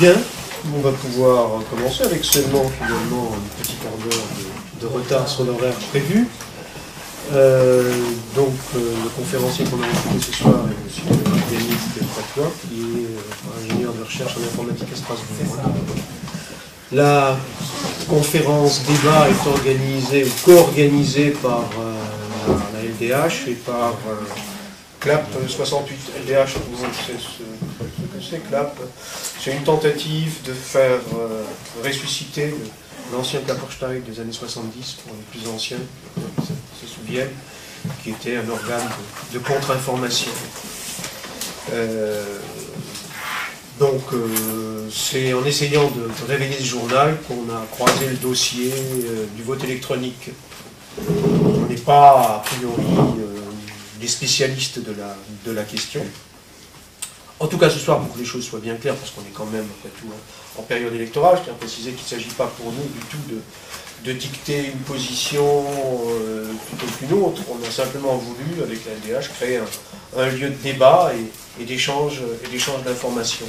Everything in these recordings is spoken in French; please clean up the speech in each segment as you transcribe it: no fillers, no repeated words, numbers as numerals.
Bien, on va pouvoir commencer avec seulement finalement un petit quart d'heure de retard sur l'horaire prévu. Le conférencier qu'on a invité ce soir est M. Yannick Patois, qui est ingénieur de recherche en informatique à Strasbourg. La conférence débat est organisée ou co-organisée par la LDH et par CLAP 68. LDH, tout le monde sait ce que c'est. CLAP, c'est une tentative de faire ressusciter l'ancien Klapperstein des années 70, pour les plus anciens, qui se souviennent, qui était un organe de contre-information. C'est en essayant de réveiller ce journal qu'on a croisé le dossier du vote électronique. On n'est pas, a priori, des spécialistes de la question. En tout cas, ce soir, pour que les choses soient bien claires, parce qu'on est quand même, après tout, en période électorale, je tiens à préciser qu'il ne s'agit pas pour nous du tout de dicter une position plutôt qu'une autre. On a simplement voulu, avec la LDH, créer un lieu de débat et d'échange d'informations.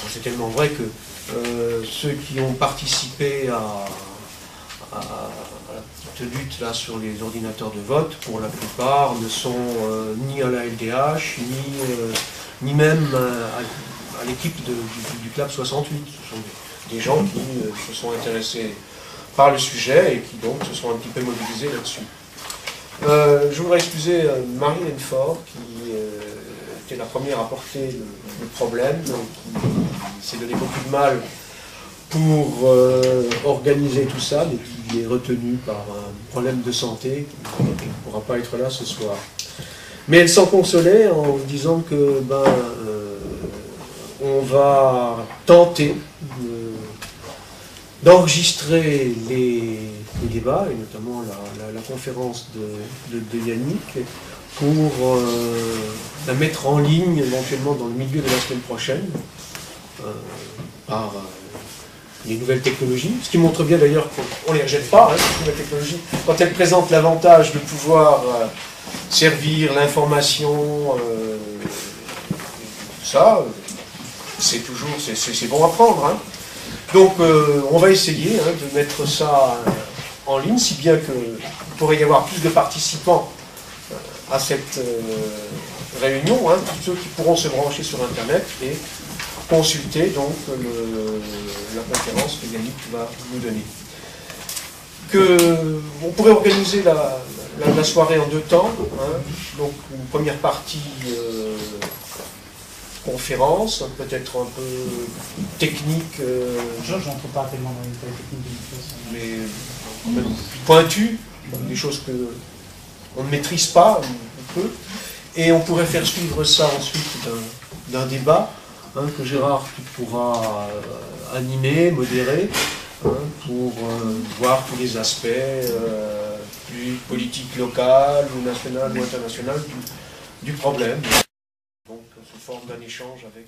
C'est tellement vrai que ceux qui ont participé à la petite lutte là, sur les ordinateurs de vote, pour la plupart, ne sont ni à la LDH, ni même à l'équipe du CLAP 68. Ce sont des gens qui se sont intéressés par le sujet et qui donc se sont un petit peu mobilisés là-dessus. Je voudrais excuser Marie-Hélène Faure, qui était la première à porter le problème, qui s'est donné beaucoup de mal pour organiser tout ça, mais qui est retenu par un problème de santé, qui ne pourra pas être là ce soir. Mais elle s'en consolait en disant que on va tenter d'enregistrer les débats, et notamment la conférence de Yannick, pour la mettre en ligne éventuellement dans le milieu de la semaine prochaine, par les nouvelles technologies, ce qui montre bien d'ailleurs qu'on ne les rejette pas, ces nouvelles technologies, quand elles présentent l'avantage de pouvoir servir l'information, tout ça, c'est toujours, c'est bon à prendre. Hein. Donc on va essayer de mettre ça en ligne, si bien qu'il pourrait y avoir plus de participants à cette réunion, tous ceux qui pourront se brancher sur Internet et consulter donc la conférence que Yannick va nous donner. On pourrait organiser la soirée en deux temps, donc une première partie conférence, peut-être un peu technique. J'entre pas tellement dans les techniques de façon. Mais pointu, des choses qu'on ne maîtrise pas un peu. Et on pourrait faire suivre ça ensuite d'un débat que Gérard pourra animer, modérer, pour voir tous les aspects plus politiques locales ou nationales ou internationales du problème. Donc sous forme d'un échange avec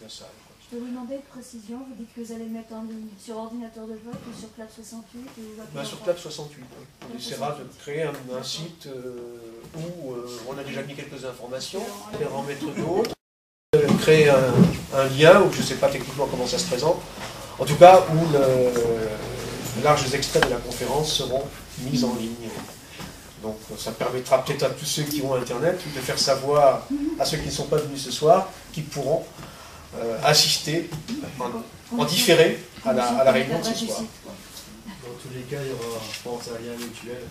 la salle. Je peux vous demander une précision, vous dites que vous allez le mettre en ligne sur ordinateur de vote ou sur CLAP 68 sur CLAP 68. On essaiera de créer un site où on a déjà mis quelques informations, et en mettre d'autres. Créer un lien, où je ne sais pas techniquement comment ça se présente, en tout cas où de larges extraits de la conférence seront mis en ligne. Donc ça permettra peut-être à tous ceux qui ont Internet de faire savoir à ceux qui ne sont pas venus ce soir, qui pourront assister en différé à la réunion de ce soir. Dans tous les cas, il y aura, je pense, un lien mutuel.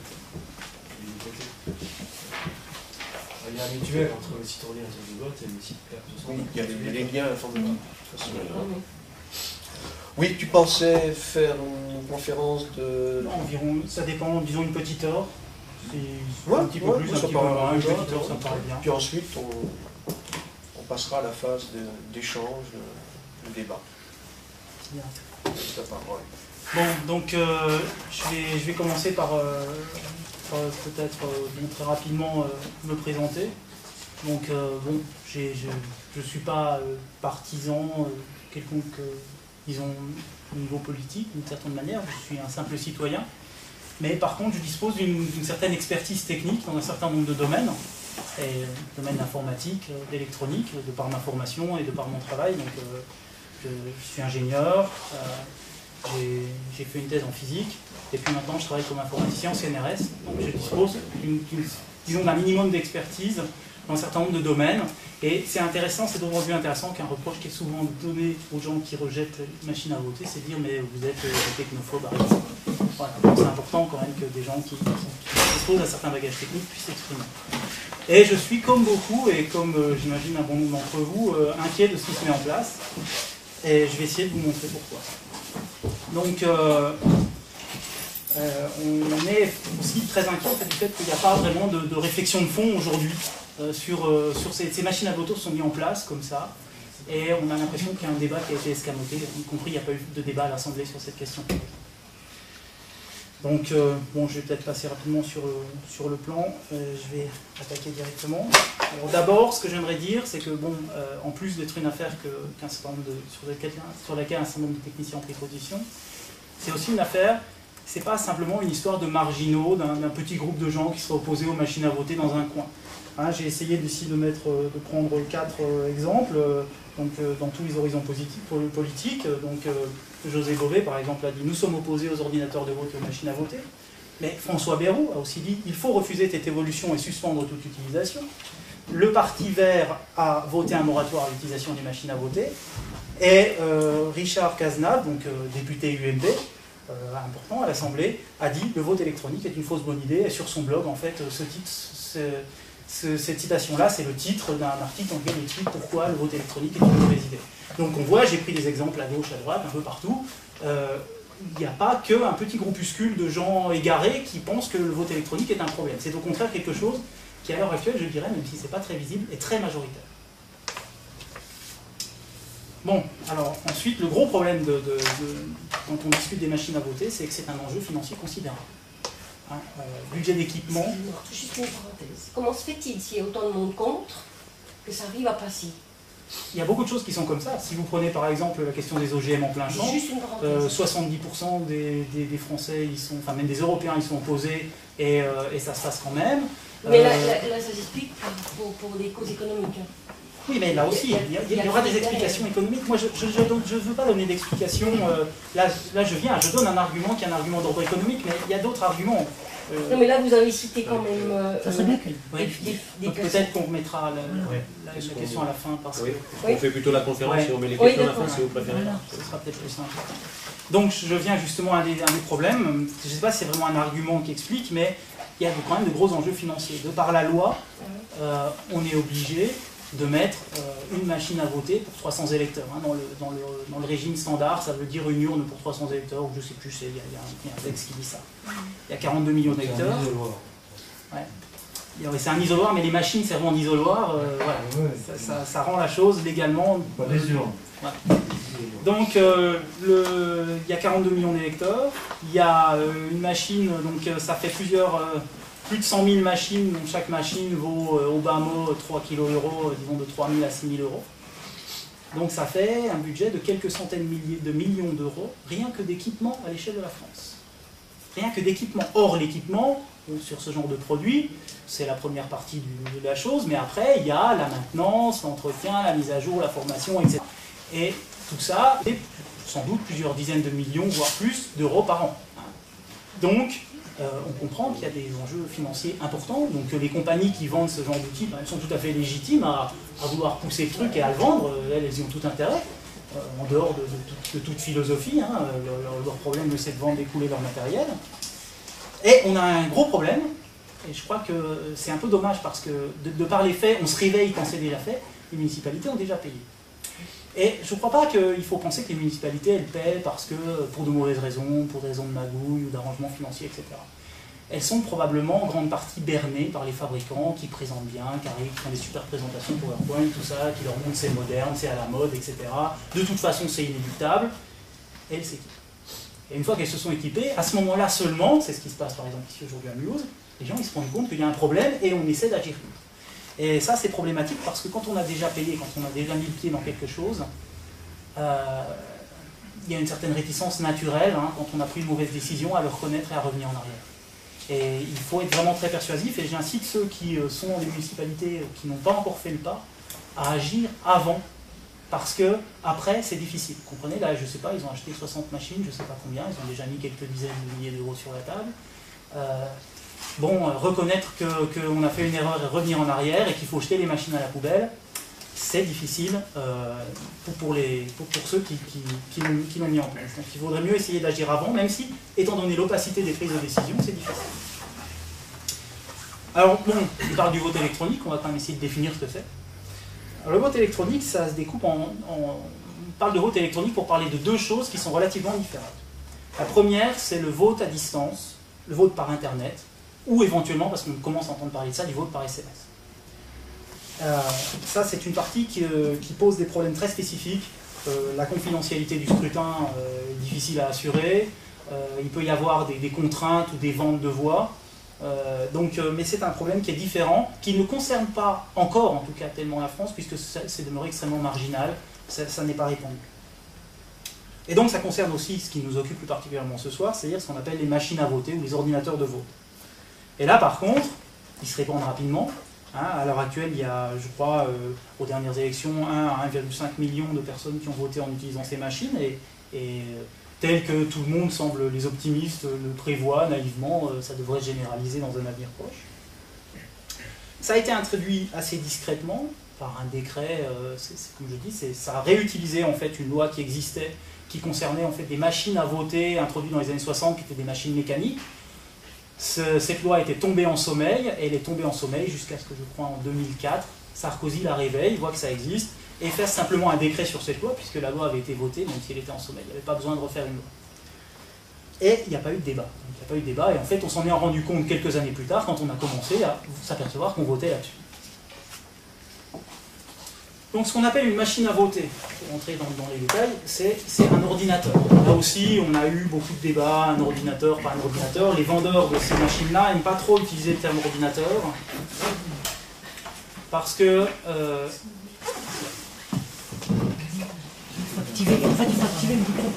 Un lien mutuel entre le site ordinateur de vote et le site CLAP 68. Oui, il y a les liens informatiques. Oui, tu pensais faire une conférence de... Environ, ça dépend, disons une petite heure. Ouais, un petit peu plus, un petit peu moins, une petite heure, ça me paraît bien. Puis ensuite, on passera à la phase d'échange, de débat. Bien. C'est la parole. Bon, donc je vais commencer par peut-être très rapidement me présenter. Donc je ne suis pas partisan quelconque, disons, au niveau politique, d'une certaine manière. Je suis un simple citoyen. Mais par contre, je dispose d'une certaine expertise technique dans un certain nombre de domaines. et domaine informatique, d'électronique, de par ma formation et de par mon travail. Donc, je suis ingénieur, j'ai fait une thèse en physique, et puis maintenant je travaille comme informaticien en CNRS. Donc je dispose d'un minimum d'expertise dans un certain nombre de domaines. Et c'est intéressant, c'est d'autant plus intéressant qu'un reproche qui est souvent donné aux gens qui rejettent les machines à voter, c'est de dire mais vous êtes des technophobes, arrêtez. Voilà, c'est important quand même que des gens qui disposent d'un certain bagage technique puissent s'exprimer. Et je suis comme beaucoup, et comme j'imagine un bon nombre d'entre vous, inquiet de ce qui se met en place. Et je vais essayer de vous montrer pourquoi. Donc, on est aussi très inquiet du fait qu'il n'y a pas vraiment de réflexion de fond aujourd'hui sur ces machines à voter qui sont mises en place comme ça. Et on a l'impression qu'il y a un débat qui a été escamoté, y compris il n'y a pas eu de débat à l'Assemblée sur cette question. Donc, bon, je vais peut-être passer rapidement sur le plan. Je vais attaquer directement. Alors d'abord, ce que j'aimerais dire, c'est que, bon, en plus d'être une affaire sur laquelle un certain nombre de techniciens ont pris position, c'est aussi une affaire, c'est pas simplement une histoire de marginaux, d'un petit groupe de gens qui seraient opposés aux machines à voter dans un coin. Hein, j'ai essayé ici de prendre 4 exemples, dans tous les horizons politiques. Donc, José Bové, par exemple, a dit « Nous sommes opposés aux ordinateurs de vote et aux machines à voter ». Mais François Bayrou a aussi dit « Il faut refuser cette évolution et suspendre toute utilisation ». Le Parti vert a voté un moratoire à l'utilisation des machines à voter. Et Richard Cazenave, donc député UMP, important à l'Assemblée, a dit « Le vote électronique est une fausse bonne idée ». Et sur son blog, en fait, cette citation-là, c'est le titre d'un article dans lequel il explique pourquoi le vote électronique est une mauvaise idée. Donc on voit, j'ai pris des exemples à gauche, à droite, un peu partout. Il n'y a pas qu'un petit groupuscule de gens égarés qui pensent que le vote électronique est un problème. C'est au contraire quelque chose qui, à l'heure actuelle, je dirais, même si ce n'est pas très visible, est très majoritaire. Bon, alors ensuite, le gros problème quand on discute des machines à voter, c'est que c'est un enjeu financier considérable. Hein, budget d'équipement. Juste une parenthèse. Comment se fait-il s'il y a autant de monde contre que ça arrive à passer? Il y a beaucoup de choses qui sont comme ça. Si vous prenez par exemple la question des OGM en plein champ, 70% des Français, enfin même des Européens, ils sont opposés et ça se passe quand même. Mais là ça s'explique pour des causes économiques. Oui, mais là aussi, il y aura des explications économiques. Moi, je ne veux pas donner d'explications. Là, je donne un argument qui est un argument d'ordre économique, mais il y a d'autres arguments. Non, mais là, vous avez cité quand même des peut-être qu'on remettra la question à la fin. Parce que... On fait plutôt la conférence et on met les questions à la fin si vous préférez. Ce sera peut-être plus simple. Donc, je viens justement à un des problèmes. Je ne sais pas si c'est vraiment un argument qui explique, mais il y a quand même de gros enjeux financiers. De par la loi, on est obligé de mettre une machine à voter pour 300 électeurs. Hein. Dans le régime standard, ça veut dire une urne pour 300 électeurs, ou je ne sais plus, il y a un texte qui dit ça. Il y a 42 millions d'électeurs. Ouais. C'est un isoloir, mais les machines servant d'isoloir, voilà. Ça rend la chose légalement... Pas des urnes. Voilà. Donc, il y a 42 millions d'électeurs, il y a une machine, donc ça fait plus de 100 000 machines, donc chaque machine vaut au bas mot 3 kg euros, disons de 3 000 à 6 000 euros. Donc ça fait un budget de quelques centaines de millions d'euros, rien que d'équipement à l'échelle de la France. Rien que d'équipement. Or, l'équipement, sur ce genre de produit, c'est la première partie de la chose, mais après, il y a la maintenance, l'entretien, la mise à jour, la formation, etc. Et tout ça, c'est sans doute plusieurs dizaines de millions, voire plus, d'euros par an. Donc, on comprend qu'il y a des enjeux financiers importants, donc les compagnies qui vendent ce genre d'outils, elles sont tout à fait légitimes à vouloir pousser le truc et à le vendre, elles y ont tout intérêt, en dehors de toute philosophie, hein, leur problème c'est de vendre et d'écouler leur matériel. Et on a un gros problème, et je crois que c'est un peu dommage parce que de par les faits, on se réveille quand c'est déjà fait, les municipalités ont déjà payé. Et je ne crois pas qu'il faut penser que les municipalités, elles paient parce que, pour de mauvaises raisons, pour des raisons de magouille ou d'arrangement financier, etc. Elles sont probablement en grande partie bernées par les fabricants qui présentent bien, qui font des super présentations PowerPoint, tout ça, qui leur montrent c'est moderne, c'est à la mode, etc. De toute façon, c'est inéluctable. Et elles s'équipent. Et une fois qu'elles se sont équipées, à ce moment-là seulement, c'est ce qui se passe par exemple ici aujourd'hui à Mulhouse, les gens ils se rendent compte qu'il y a un problème et on essaie d'agir. Et ça, c'est problématique parce que quand on a déjà payé, quand on a déjà mis le pied dans quelque chose, il y a une certaine réticence naturelle, hein, quand on a pris une mauvaise décision, à le reconnaître et à revenir en arrière. Et il faut être vraiment très persuasif, et j'incite ceux qui sont dans les municipalités qui n'ont pas encore fait le pas à agir avant, parce que après c'est difficile. Vous comprenez, là je sais pas, ils ont acheté 60 machines, je sais pas combien, ils ont déjà mis quelques dizaines de milliers d'euros sur la table. Reconnaître qu'on a fait une erreur et revenir en arrière et qu'il faut jeter les machines à la poubelle, c'est difficile pour ceux qui l'ont mis en place. Donc il vaudrait mieux essayer d'agir avant, même si, étant donné l'opacité des prises de décision, c'est difficile. Alors bon, on parle du vote électronique, on va quand même essayer de définir ce que c'est. Alors le vote électronique, ça se découpe on parle de vote électronique pour parler de deux choses qui sont relativement différentes. La première, c'est le vote à distance, le vote par Internet, ou éventuellement, parce qu'on commence à entendre parler de ça, du vote par SMS. Ça, c'est une partie qui pose des problèmes très spécifiques. La confidentialité du scrutin est difficile à assurer. Il peut y avoir des contraintes ou des ventes de voix. Mais c'est un problème qui est différent, qui ne concerne pas encore, en tout cas, tellement la France, puisque c'est demeuré extrêmement marginal. Ça n'est pas répandu. Et donc, ça concerne aussi ce qui nous occupe plus particulièrement ce soir, c'est-à-dire ce qu'on appelle les machines à voter ou les ordinateurs de vote. Et là, par contre, ils se répandent rapidement. À l'heure actuelle, il y a, je crois, aux dernières élections, 1 à 1,5 million de personnes qui ont voté en utilisant ces machines, et tel que tout le monde semble, les optimistes le prévoient naïvement, ça devrait se généraliser dans un avenir proche. Ça a été introduit assez discrètement par un décret, comme je dis, ça a réutilisé en fait une loi qui existait, qui concernait en fait des machines à voter introduites dans les années 60, qui étaient des machines mécaniques. Cette loi était tombée en sommeil, et elle est tombée en sommeil jusqu'à ce que je crois en 2004, Sarkozy la réveille, voit que ça existe, et fait simplement un décret sur cette loi, puisque la loi avait été votée, même si elle était en sommeil. Il n'y avait pas besoin de refaire une loi. Et il n'y a pas eu de débat. Donc, il n'y a pas eu de débat, et en fait on s'en est rendu compte quelques années plus tard, quand on a commencé à s'apercevoir qu'on votait là-dessus. Donc ce qu'on appelle une machine à voter, pour rentrer dans les détails, c'est un ordinateur. Là aussi, on a eu beaucoup de débats, un ordinateur, pas un ordinateur. Les vendeurs de ces machines-là n'aiment pas trop utiliser le terme ordinateur, parce que... il faut activer le micro.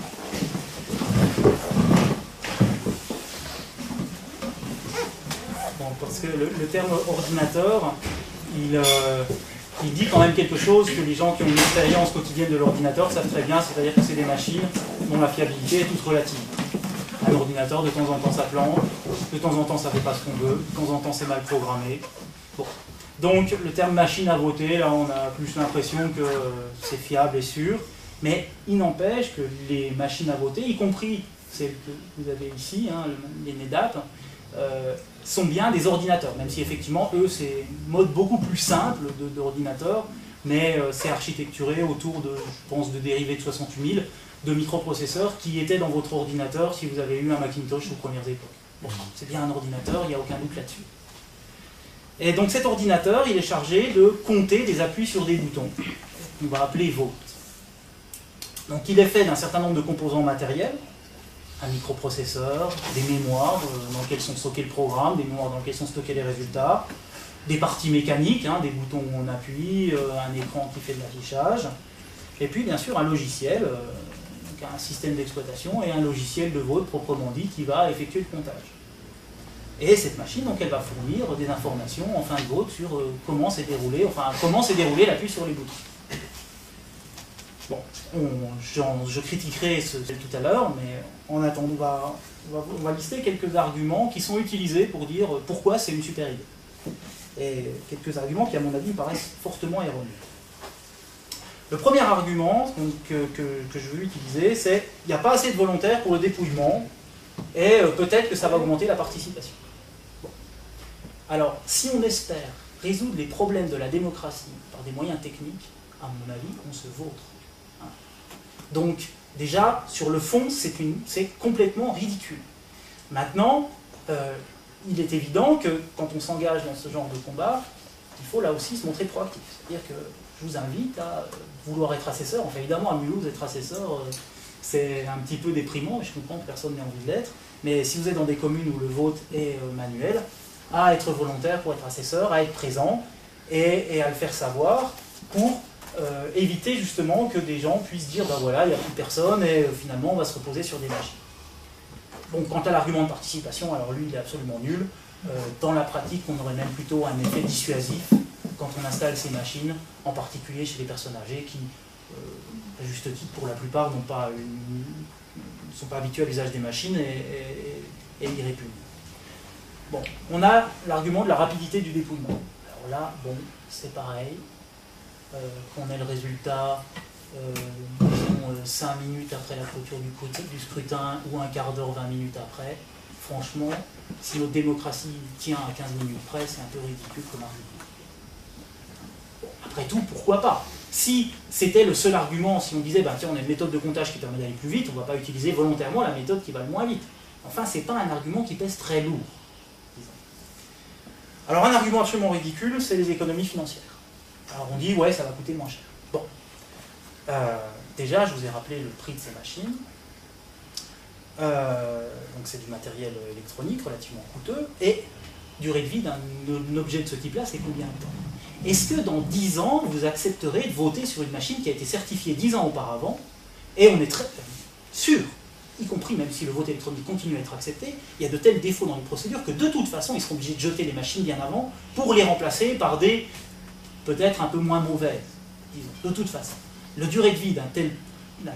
Bon, parce que le terme ordinateur, il dit quand même quelque chose que les gens qui ont une expérience quotidienne de l'ordinateur savent très bien, c'est-à-dire que c'est des machines dont la fiabilité est toute relative. Un ordinateur, de temps en temps ça plante, de temps en temps ça ne fait pas ce qu'on veut, de temps en temps c'est mal programmé. Bon. Donc le terme machine à voter, là on a plus l'impression que c'est fiable et sûr, mais il n'empêche que les machines à voter, y compris celles que vous avez ici, les NEDAP, sont bien des ordinateurs, même si effectivement, eux, c'est un mode beaucoup plus simple d'ordinateur, mais c'est architecturé autour de, je pense, de dérivés de 68 000, de microprocesseurs qui étaient dans votre ordinateur si vous avez eu un Macintosh aux premières époques. Bon, c'est bien un ordinateur, il n'y a aucun doute là-dessus. Et donc cet ordinateur, il est chargé de compter des appuis sur des boutons, qu'on va appeler vote. Donc il est fait d'un certain nombre de composants matériels, un microprocesseur, des mémoires dans lesquelles sont stockés le programme, des mémoires dans lesquelles sont stockés les résultats, des parties mécaniques, des boutons où on appuie, un écran qui fait de l'affichage, et puis bien sûr un logiciel, donc un système d'exploitation et un logiciel de vote proprement dit qui va effectuer le comptage. Et cette machine, donc, elle va fournir des informations en fin de vote sur comment s'est déroulé l'appui sur les boutons. Bon, je critiquerai tout à l'heure, mais en attendant, on va lister quelques arguments qui sont utilisés pour dire pourquoi c'est une super idée. Et quelques arguments qui, à mon avis, paraissent fortement erronés. Le premier argument que je veux utiliser, c'est qu'il n'y a pas assez de volontaires pour le dépouillement, et peut-être que ça va augmenter la participation. Bon. Alors, si on espère résoudre les problèmes de la démocratie par des moyens techniques, à mon avis, on se vautre. Donc, déjà, sur le fond, c'est complètement ridicule. Maintenant, il est évident que quand on s'engage dans ce genre de combat, il faut là aussi se montrer proactif. C'est-à-dire que je vous invite à vouloir être assesseur. Enfin, évidemment, à Mulhouse, être assesseur, c'est un petit peu déprimant, et je comprends que personne n'ait envie de l'être. Mais si vous êtes dans des communes où le vote est manuel, à être volontaire pour être assesseur, à être présent, et à le faire savoir pour... éviter justement que des gens puissent dire ben voilà, il n'y a plus personne et finalement on va se reposer sur des machines. Bon, quant à l'argument de participation, alors lui, il est absolument nul. Dans la pratique, on aurait même plutôt un effet dissuasif quand on installe ces machines, en particulier chez les personnes âgées qui, à juste titre, pour la plupart, ne sont pas habitués à l'usage des machines et y répugnent. Bon, on a l'argument de la rapidité du dépouillement. Alors là, bon, c'est pareil. Qu'on ait le résultat, disons, 5 minutes après la clôture du scrutin ou un quart d'heure, 20 minutes après, franchement, si notre démocratie tient à 15 minutes près, c'est un peu ridicule comme argument. Bon, après tout, pourquoi pas? Si c'était le seul argument, si on disait, bah, tiens, on a une méthode de comptage qui permet d'aller plus vite, on ne va pas utiliser volontairement la méthode qui va le moins vite. Enfin, ce n'est pas un argument qui pèse très lourd. Disons. Alors, un argument absolument ridicule, c'est les économies financières. Alors, on dit, ouais, ça va coûter moins cher. Bon. Déjà, je vous ai rappelé le prix de ces machines. Donc, c'est du matériel électronique relativement coûteux. Et durée de vie d'un objet de ce type-là, c'est combien de temps? Est-ce que dans 10 ans, vous accepterez de voter sur une machine qui a été certifiée 10 ans auparavant, et on est très sûr, y compris même si le vote électronique continue à être accepté, il y a de tels défauts dans les procédures que de toute façon, ils seront obligés de jeter les machines bien avant pour les remplacer par des peut-être un peu moins mauvaises, disons, de toute façon. La durée de vie d'un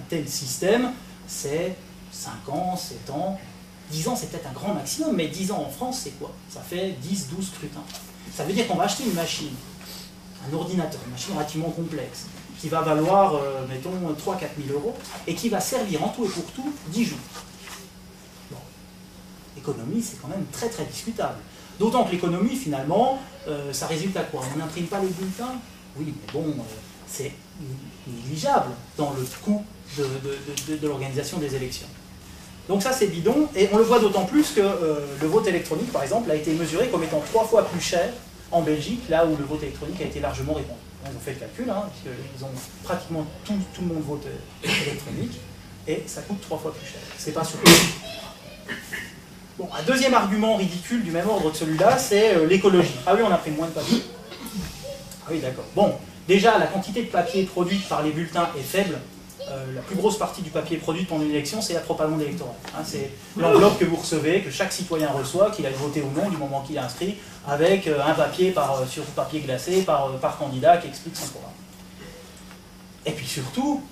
tel système, c'est 5 ans, 7 ans, 10 ans c'est peut-être un grand maximum, mais 10 ans en France, c'est quoi? Ça fait 10, 12 scrutins. Ça veut dire qu'on va acheter une machine, un ordinateur, une machine relativement complexe, qui va valoir, mettons, 3 000 à 4 000 euros, et qui va servir en tout et pour tout 10 jours. Bon. L'économie, c'est quand même très très discutable. D'autant que l'économie, finalement, ça résulte à quoi? On n'imprime pas les bulletins? Oui, mais bon, c'est négligeable dans le coût de l'organisation des élections. Donc ça, c'est bidon, et on le voit d'autant plus que le vote électronique, par exemple, a été mesuré comme étant 3 fois plus cher en Belgique, là où le vote électronique a été largement répandu. Ils ont fait le calcul, hein, puisqu'ils ont pratiquement tout le monde vote électronique, et ça coûte 3 fois plus cher. C'est pas surprenant. Bon, un deuxième argument ridicule du même ordre que celui-là, c'est l'écologie. Ah oui, on a pris moins de papier. Ah oui, d'accord. Bon, déjà, la quantité de papier produite par les bulletins est faible. La plus grosse partie du papier produit pendant une élection, c'est la propagande électorale. Hein, c'est l'enveloppe que vous recevez, que chaque citoyen reçoit, qu'il aille voter ou non, du moment qu'il est inscrit, avec un papier sur papier glacé par candidat qui explique son programme. Et puis surtout,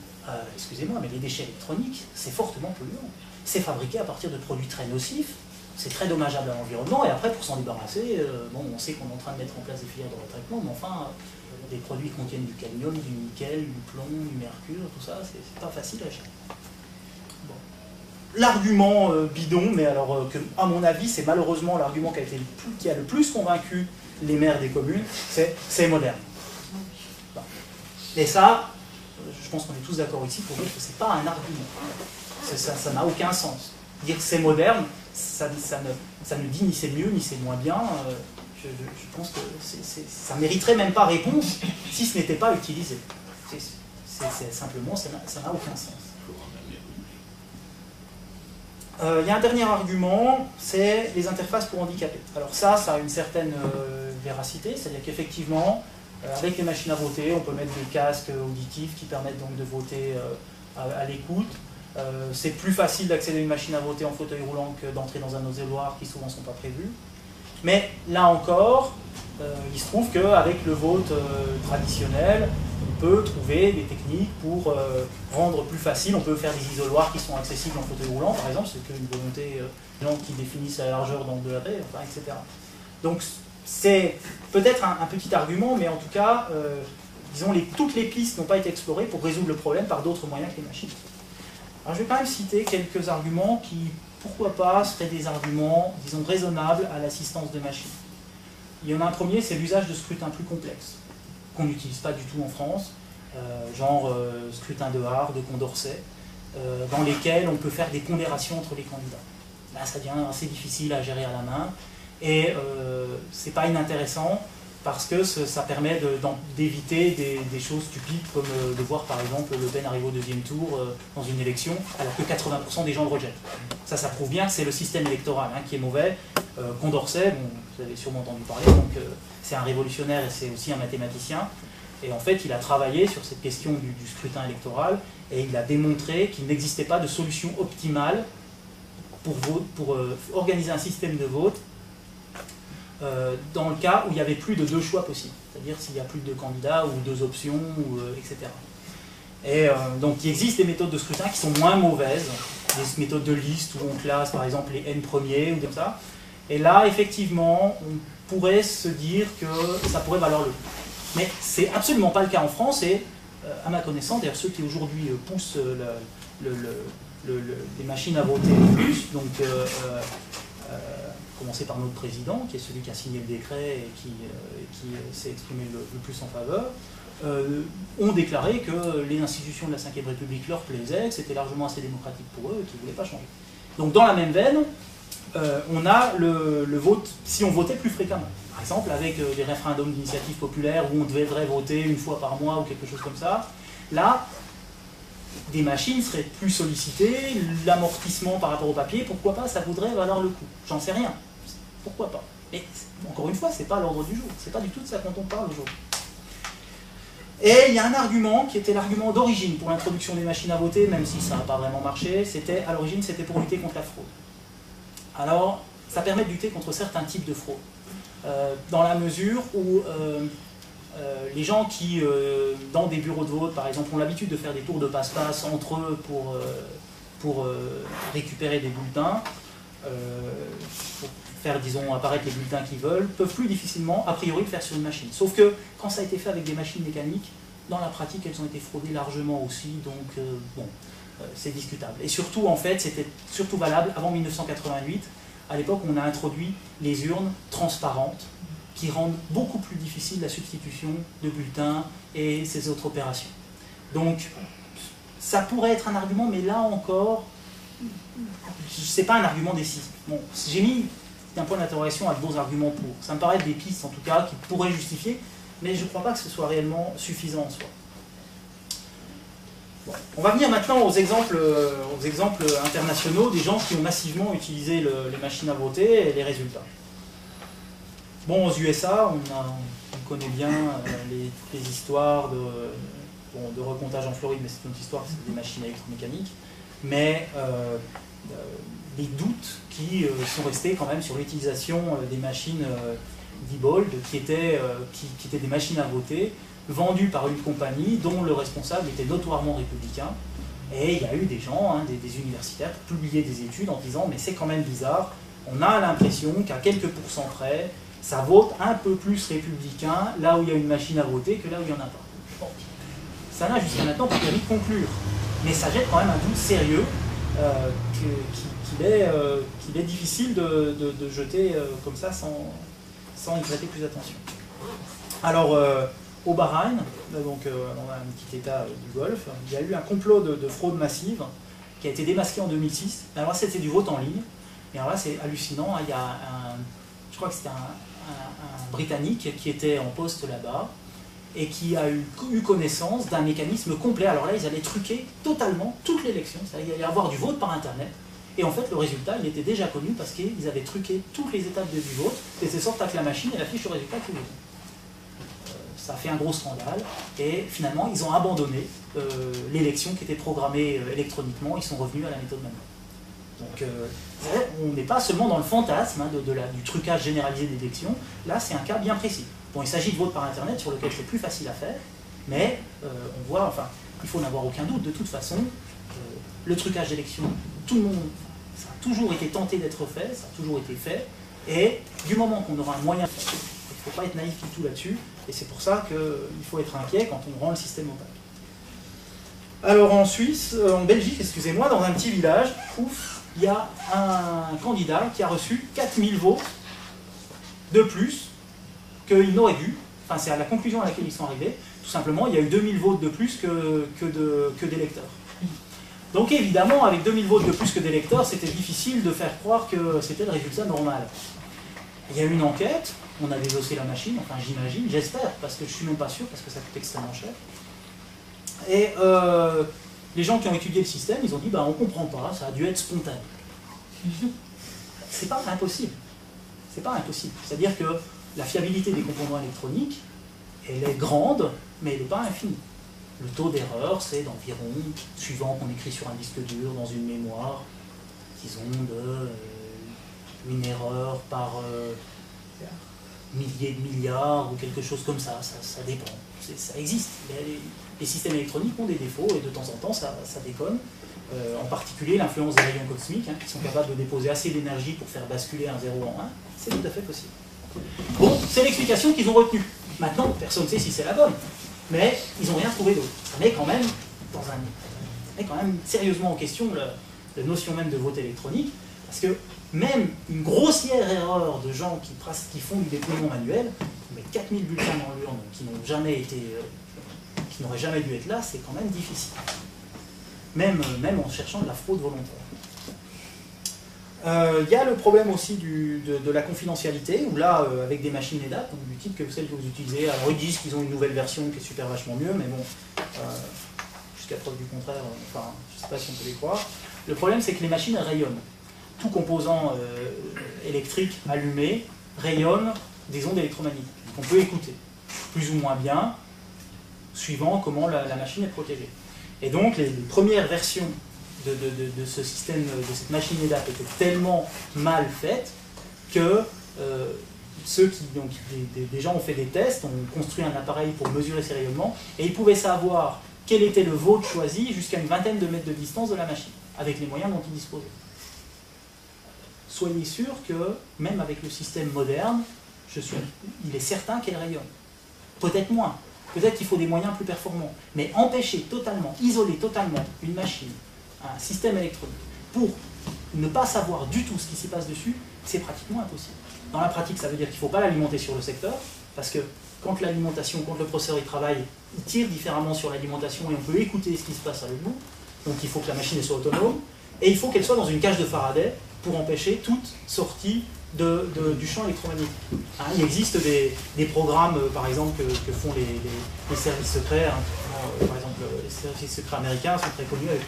excusez-moi, mais les déchets électroniques, c'est fortement polluant. C'est fabriqué à partir de produits très nocifs, c'est très dommageable à l'environnement, et après, pour s'en débarrasser, bon, on sait qu'on est en train de mettre en place des filières de retraitement, mais enfin, des produits qui contiennent du cadmium, du nickel, du plomb, du mercure, tout ça, c'est pas facile à gérer. Bon. L'argument bidon, mais alors que, à mon avis, c'est malheureusement l'argument qui a le plus convaincu les maires des communes, c'est moderne. Bon. Et ça, je pense qu'on est tous d'accord ici pour dire que c'est pas un argument. Ça n'a aucun sens. Dire que c'est moderne, ça ne dit ni c'est mieux, ni c'est moins bien. Je pense que ça mériterait même pas réponse si ce n'était pas utilisé. Simplement, ça n'a aucun sens. Il y a un dernier argument, c'est les interfaces pour handicapés. Alors ça a une certaine véracité, c'est-à-dire qu'effectivement, avec les machines à voter, on peut mettre des casques auditifs qui permettent donc de voter à l'écoute. C'est plus facile d'accéder à une machine à voter en fauteuil roulant que d'entrer dans un oscilloir qui souvent ne sont pas prévus. Mais là encore, il se trouve qu'avec le vote traditionnel, on peut trouver des techniques pour rendre plus facile. On peut faire des isoloirs qui sont accessibles en fauteuil roulant, par exemple, c'est une volonté des gens qui définissent la largeur d'angle de la baie, enfin, etc. Donc c'est peut-être un petit argument, mais en tout cas, disons, toutes les pistes n'ont pas été explorées pour résoudre le problème par d'autres moyens que les machines. Alors je vais quand même citer quelques arguments qui, pourquoi pas, seraient des arguments, disons, raisonnables à l'assistance de machines. Il y en a un premier, c'est l'usage de scrutins plus complexes, qu'on n'utilise pas du tout en France, genre scrutin de Haar, de Condorcet, dans lesquels on peut faire des pondérations entre les candidats. Là, ça devient assez difficile à gérer à la main, et c'est pas inintéressant, parce que ça permet d'éviter des choses stupides, comme de voir par exemple Le Pen arriver au deuxième tour dans une élection, alors que 80% des gens le rejettent. Ça prouve bien que c'est le système électoral qui est mauvais. Condorcet, bon, vous avez sûrement entendu parler, donc c'est un révolutionnaire et c'est aussi un mathématicien. Et en fait, il a travaillé sur cette question du scrutin électoral, et il a démontré qu'il n'existait pas de solution optimale pour organiser un système de vote dans le cas où il y avait plus de 2 choix possibles, c'est-à-dire s'il y a plus de 2 candidats ou 2 options, etc. Et donc il existe des méthodes de scrutin qui sont moins mauvaises, des méthodes de liste où on classe par exemple les n premiers ou comme ça. Et là, effectivement, on pourrait se dire que ça pourrait valoir le coup. Mais c'est absolument pas le cas en France, et à ma connaissance, d'ailleurs ceux qui aujourd'hui poussent les machines à voter le plus, donc commencer par notre président, qui est celui qui a signé le décret et qui s'est exprimé le plus en faveur, ont déclaré que les institutions de la Ve République leur plaisaient, que c'était largement assez démocratique pour eux et qu'ils ne voulaient pas changer. Donc dans la même veine, on a le vote, si on votait plus fréquemment. Par exemple, avec les référendums d'initiative populaire où on devrait voter une fois par mois ou quelque chose comme ça, là, des machines seraient plus sollicitées, l'amortissement par rapport au papier, pourquoi pas, ça voudrait valoir le coup. J'en sais rien. Pourquoi pas. Mais encore une fois, c'est pas à l'ordre du jour. C'est pas du tout de ça dont on parle aujourd'hui. Et il y a un argument qui était l'argument d'origine pour l'introduction des machines à voter, même si ça n'a pas vraiment marché, à l'origine c'était pour lutter contre la fraude. Alors, ça permet de lutter contre certains types de fraude. Dans la mesure où les gens qui, dans des bureaux de vote, par exemple, ont l'habitude de faire des tours de passe-passe entre eux pour récupérer des bulletins, pour faire, disons, apparaître les bulletins qu'ils veulent, peuvent plus difficilement, a priori, le faire sur une machine. Sauf que, quand ça a été fait avec des machines mécaniques, dans la pratique, elles ont été fraudées largement aussi, donc, bon, c'est discutable. Et surtout, en fait, c'était surtout valable avant 1988, à l'époque où on a introduit les urnes transparentes, qui rendent beaucoup plus difficile la substitution de bulletins et ces autres opérations. Donc, ça pourrait être un argument, mais là encore, c'est pas un argument décisif. Bon, j'ai mis un point d'interrogation à de bons arguments pour. Ça me paraît des pistes, en tout cas, qui pourraient justifier, mais je ne crois pas que ce soit réellement suffisant en soi. Bon. On va venir maintenant aux exemples internationaux des gens qui ont massivement utilisé les machines à voter et les résultats. Bon, aux USA, on connaît bien les histoires de recomptage en Floride, mais c'est une autre histoire, c'est des machines électromécaniques, mais des doutes qui sont restés quand même sur l'utilisation des machines Diebold, qui étaient des machines à voter, vendues par une compagnie dont le responsable était notoirement républicain. Et il y a eu des gens, des universitaires, qui publiaient des études en disant « mais c'est quand même bizarre, on a l'impression qu'à quelques pourcents près, ça vote un peu plus républicain là où il y a une machine à voter que là où il n'y en a pas. » Bon. Ça n'a jusqu'à maintenant pas permis de conclure, mais ça jette quand même un doute sérieux qu'il est difficile de jeter comme ça sans y prêter plus attention. Alors, au Bahreïn, donc dans un petit état du Golfe, il y a eu un complot de fraude massive qui a été démasqué en 2006. Alors là, c'était du vote en ligne. Et alors là, c'est hallucinant. Il y a je crois que c'était un Britannique qui était en poste là-bas et qui a eu connaissance d'un mécanisme complet. Alors là, ils allaient truquer totalement toute l'élection. C'est-à-dire qu'il allait y avoir du vote par Internet. Et en fait, le résultat, il était déjà connu parce qu'ils avaient truqué toutes les étapes du vote, de telle sorte que la machine, elle affiche le résultat tous les ans. Ça a fait un gros scandale, et finalement, ils ont abandonné l'élection qui était programmée électroniquement, ils sont revenus à la méthode manuelle. Donc, on n'est pas seulement dans le fantasme du trucage généralisé d'élections, là, c'est un cas bien précis. Bon, il s'agit de vote par Internet, sur lequel c'est plus facile à faire, mais on voit, enfin, il faut n'avoir aucun doute, de toute façon, le trucage d'élections, tout le monde, ça a toujours été tenté d'être fait, ça a toujours été fait, et du moment qu'on aura un moyen de faire, il ne faut pas être naïf du tout là-dessus, et c'est pour ça qu'il faut être inquiet quand on rend le système opaque. Alors en Suisse, en Belgique, excusez-moi, dans un petit village, ouf, il y a un candidat qui a reçu 4000 votes de plus qu'il n'aurait dû, enfin c'est à la conclusion à laquelle ils sont arrivés, tout simplement il y a eu 2000 votes de plus que d'électeurs. Donc évidemment, avec 2000 votes de plus que d'électeurs, c'était difficile de faire croire que c'était le résultat normal. Il y a eu une enquête, on a désossé la machine, enfin j'imagine, j'espère, parce que je ne suis même pas sûr, parce que ça coûte extrêmement cher. Et les gens qui ont étudié le système, ils ont dit, bah, on ne comprend pas, ça a dû être spontané. C'est pas impossible. C'est pas impossible. C'est-à-dire que la fiabilité des composants électroniques, elle est grande, mais elle n'est pas infinie. Le taux d'erreur, c'est d'environ, suivant qu'on écrit sur un disque dur, dans une mémoire, disons, une erreur par milliers de milliards ou quelque chose comme ça, ça dépend. Ça existe. Les systèmes électroniques ont des défauts et de temps en temps ça déconne. En particulier l'influence des rayons cosmiques, qui sont capables de déposer assez d'énergie pour faire basculer un 0 en 1, c'est tout à fait possible. Bon, c'est l'explication qu'ils ont retenue. Maintenant, personne ne sait si c'est la bonne, mais ils n'ont rien trouvé d'autre. Ça met quand même sérieusement en question la notion même de vote électronique, parce que même une grossière erreur de gens qui font du dépouillement manuel, mais 4000 bulletins dans l'urne qui n'auraient jamais dû être là, c'est quand même difficile. Même en cherchant de la fraude volontaire. Il y a le problème aussi de la confidentialité, où là, avec des machines EDAP, donc du type que celles que vous utilisez, alors ils disent qu'ils ont une nouvelle version qui est super vachement mieux, mais bon, jusqu'à preuve du contraire, enfin, je ne sais pas si on peut les croire. Le problème, c'est que les machines elles rayonnent. Tout composant électrique allumé rayonne des ondes électromagnétiques qu'on peut écouter, plus ou moins bien, suivant comment la machine est protégée. Et donc, les premières versions de ce système, de cette machine EDAP étaient tellement mal faites que des gens ont fait des tests, ont construit un appareil pour mesurer ces rayonnements, et ils pouvaient savoir quel était le vôtre choisi jusqu'à une vingtaine de mètres de distance de la machine, avec les moyens dont ils disposaient. Soyez sûr que, même avec le système moderne, il est certain qu'elle rayonne. Peut-être moins. Peut-être qu'il faut des moyens plus performants. Mais empêcher totalement, isoler totalement une machine, un système électronique, pour ne pas savoir du tout ce qui s'y passe dessus, c'est pratiquement impossible. Dans la pratique, ça veut dire qu'il ne faut pas l'alimenter sur le secteur, parce que quand le processeur il travaille, il tire différemment sur l'alimentation et on peut écouter ce qui se passe à l'autre bout. Donc il faut que la machine soit autonome, et il faut qu'elle soit dans une cage de Faraday pour empêcher toute sortie du champ électromagnétique. Il existe des programmes, par exemple, que font les services secrets. Par exemple, les services secrets américains sont très connus avec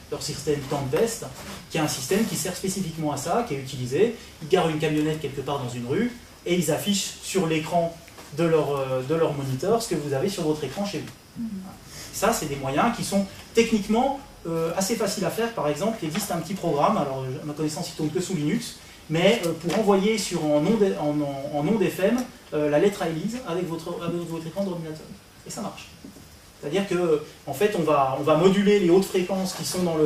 leur système Tempest, qui est un système qui sert spécifiquement à ça, qui est utilisé. Ils garent une camionnette quelque part dans une rue, et ils affichent sur l'écran de leur moniteur ce que vous avez sur votre écran chez vous. Ça, c'est des moyens qui sont techniquement assez faciles à faire. Par exemple, il existe un petit programme, alors à ma connaissance il tourne que sous Linux, mais pour envoyer en onde FM la lettre à Élise avec votre écran d'ordinateur. Et ça marche. C'est-à-dire qu'en fait, on va moduler les hautes fréquences qui sont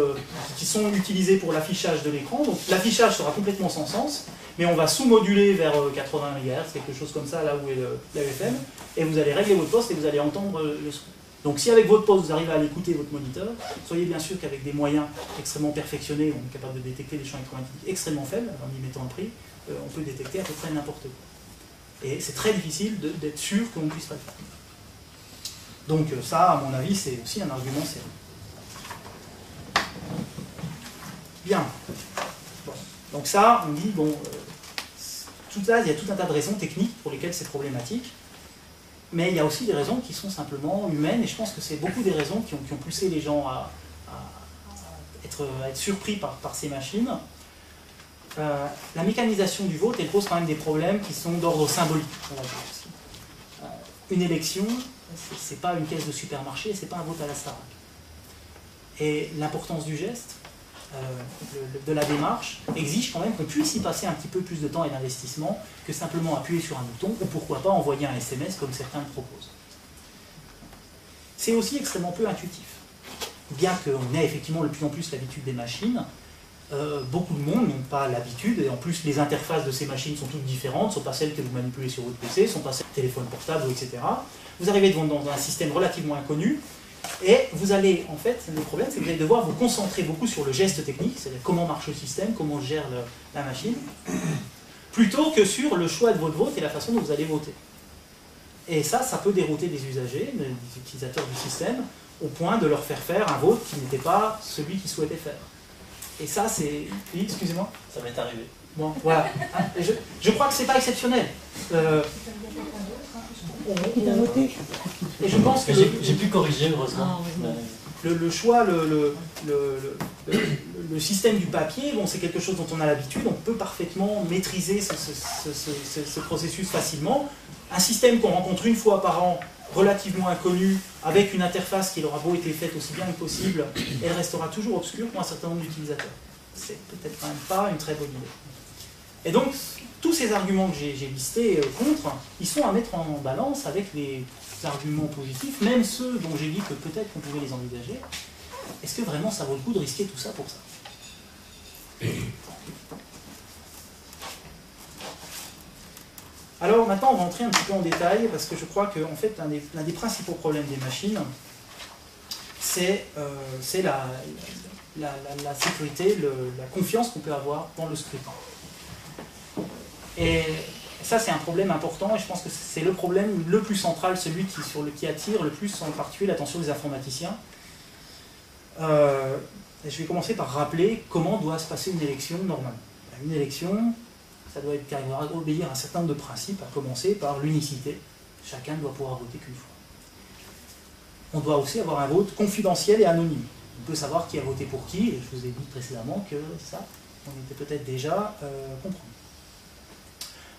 utilisées pour l'affichage de l'écran. Donc l'affichage sera complètement sans sens, mais on va sous-moduler vers 80 MHz, quelque chose comme ça, là où est la FM, et vous allez régler votre poste et vous allez entendre le son. Donc si avec votre poste vous arrivez à l'écouter votre moniteur, soyez bien sûr qu'avec des moyens extrêmement perfectionnés, on est capable de détecter des champs électromagnétiques extrêmement faibles, en y mettant un prix, on peut détecter à peu près n'importe quoi. Et c'est très difficile d'être sûr qu'on ne puisse pas le faire. Donc ça, à mon avis, c'est aussi un argument sérieux. Bien. Bon. Donc ça, on dit, bon, il y a tout un tas de raisons techniques pour lesquelles c'est problématique. Mais il y a aussi des raisons qui sont simplement humaines, et je pense que c'est beaucoup des raisons qui ont poussé les gens à être surpris par ces machines. La mécanisation du vote, elle pose quand même des problèmes qui sont d'ordre symbolique. Une élection, c'est pas une caisse de supermarché, c'est pas un vote à la Starac. Et l'importance du geste, de la démarche, exige quand même qu'on puisse y passer un petit peu plus de temps et d'investissement que simplement appuyer sur un bouton, ou pourquoi pas envoyer un SMS comme certains le proposent. C'est aussi extrêmement peu intuitif. Bien qu'on ait effectivement de plus en plus l'habitude des machines, beaucoup de monde n'ont pas l'habitude, et en plus les interfaces de ces machines sont toutes différentes, ne sont pas celles que vous manipulez sur votre PC, ne sont pas celles de téléphone portable, etc. Vous arrivez dans un système relativement inconnu, et vous allez, en fait, le problème c'est que vous allez devoir vous concentrer beaucoup sur le geste technique, c'est-à-dire comment marche le système, comment gère la machine, plutôt que sur le choix de votre vote et la façon dont vous allez voter. Et ça peut dérouter des usagers, des utilisateurs du système, au point de leur faire un vote qui n'était pas celui qu'ils souhaitaient faire. Et ça, c'est... Oui, excusez-moi. Ça m'est arrivé. Bon, voilà. Je crois que c'est pas exceptionnel. Et je pense que... J'ai pu corriger, heureusement. Le choix, le système du papier, bon, c'est quelque chose dont on a l'habitude, on peut parfaitement maîtriser ce processus facilement. Un système qu'on rencontre une fois par an, relativement inconnu, avec une interface qui aura beau être faite aussi bien que possible, elle restera toujours obscure pour un certain nombre d'utilisateurs. c'est peut-être quand même pas une très bonne idée. Et donc, tous ces arguments que j'ai listés contre, ils sont à mettre en balance avec les arguments positifs, même ceux dont j'ai dit que peut-être qu'on pouvait les envisager. Est-ce que vraiment ça vaut le coup de risquer tout ça pour ça? Alors maintenant, on va entrer un petit peu en détail, parce que je crois que en fait, l'un des principaux problèmes des machines, c'est la sécurité, la confiance qu'on peut avoir dans le scrutin. Et ça, c'est un problème important, et je pense que c'est le problème le plus central, celui qui attire le plus en particulier l'attention des informaticiens. Je vais commencer par rappeler comment doit se passer une élection normalement. Une élection, ça doit obéir à un certain nombre de principes, à commencer par l'unicité. Chacun ne doit pouvoir voter qu'une fois. On doit aussi avoir un vote confidentiel et anonyme. On peut savoir qui a voté pour qui, et je vous ai dit précédemment que ça, on était peut-être déjà compris.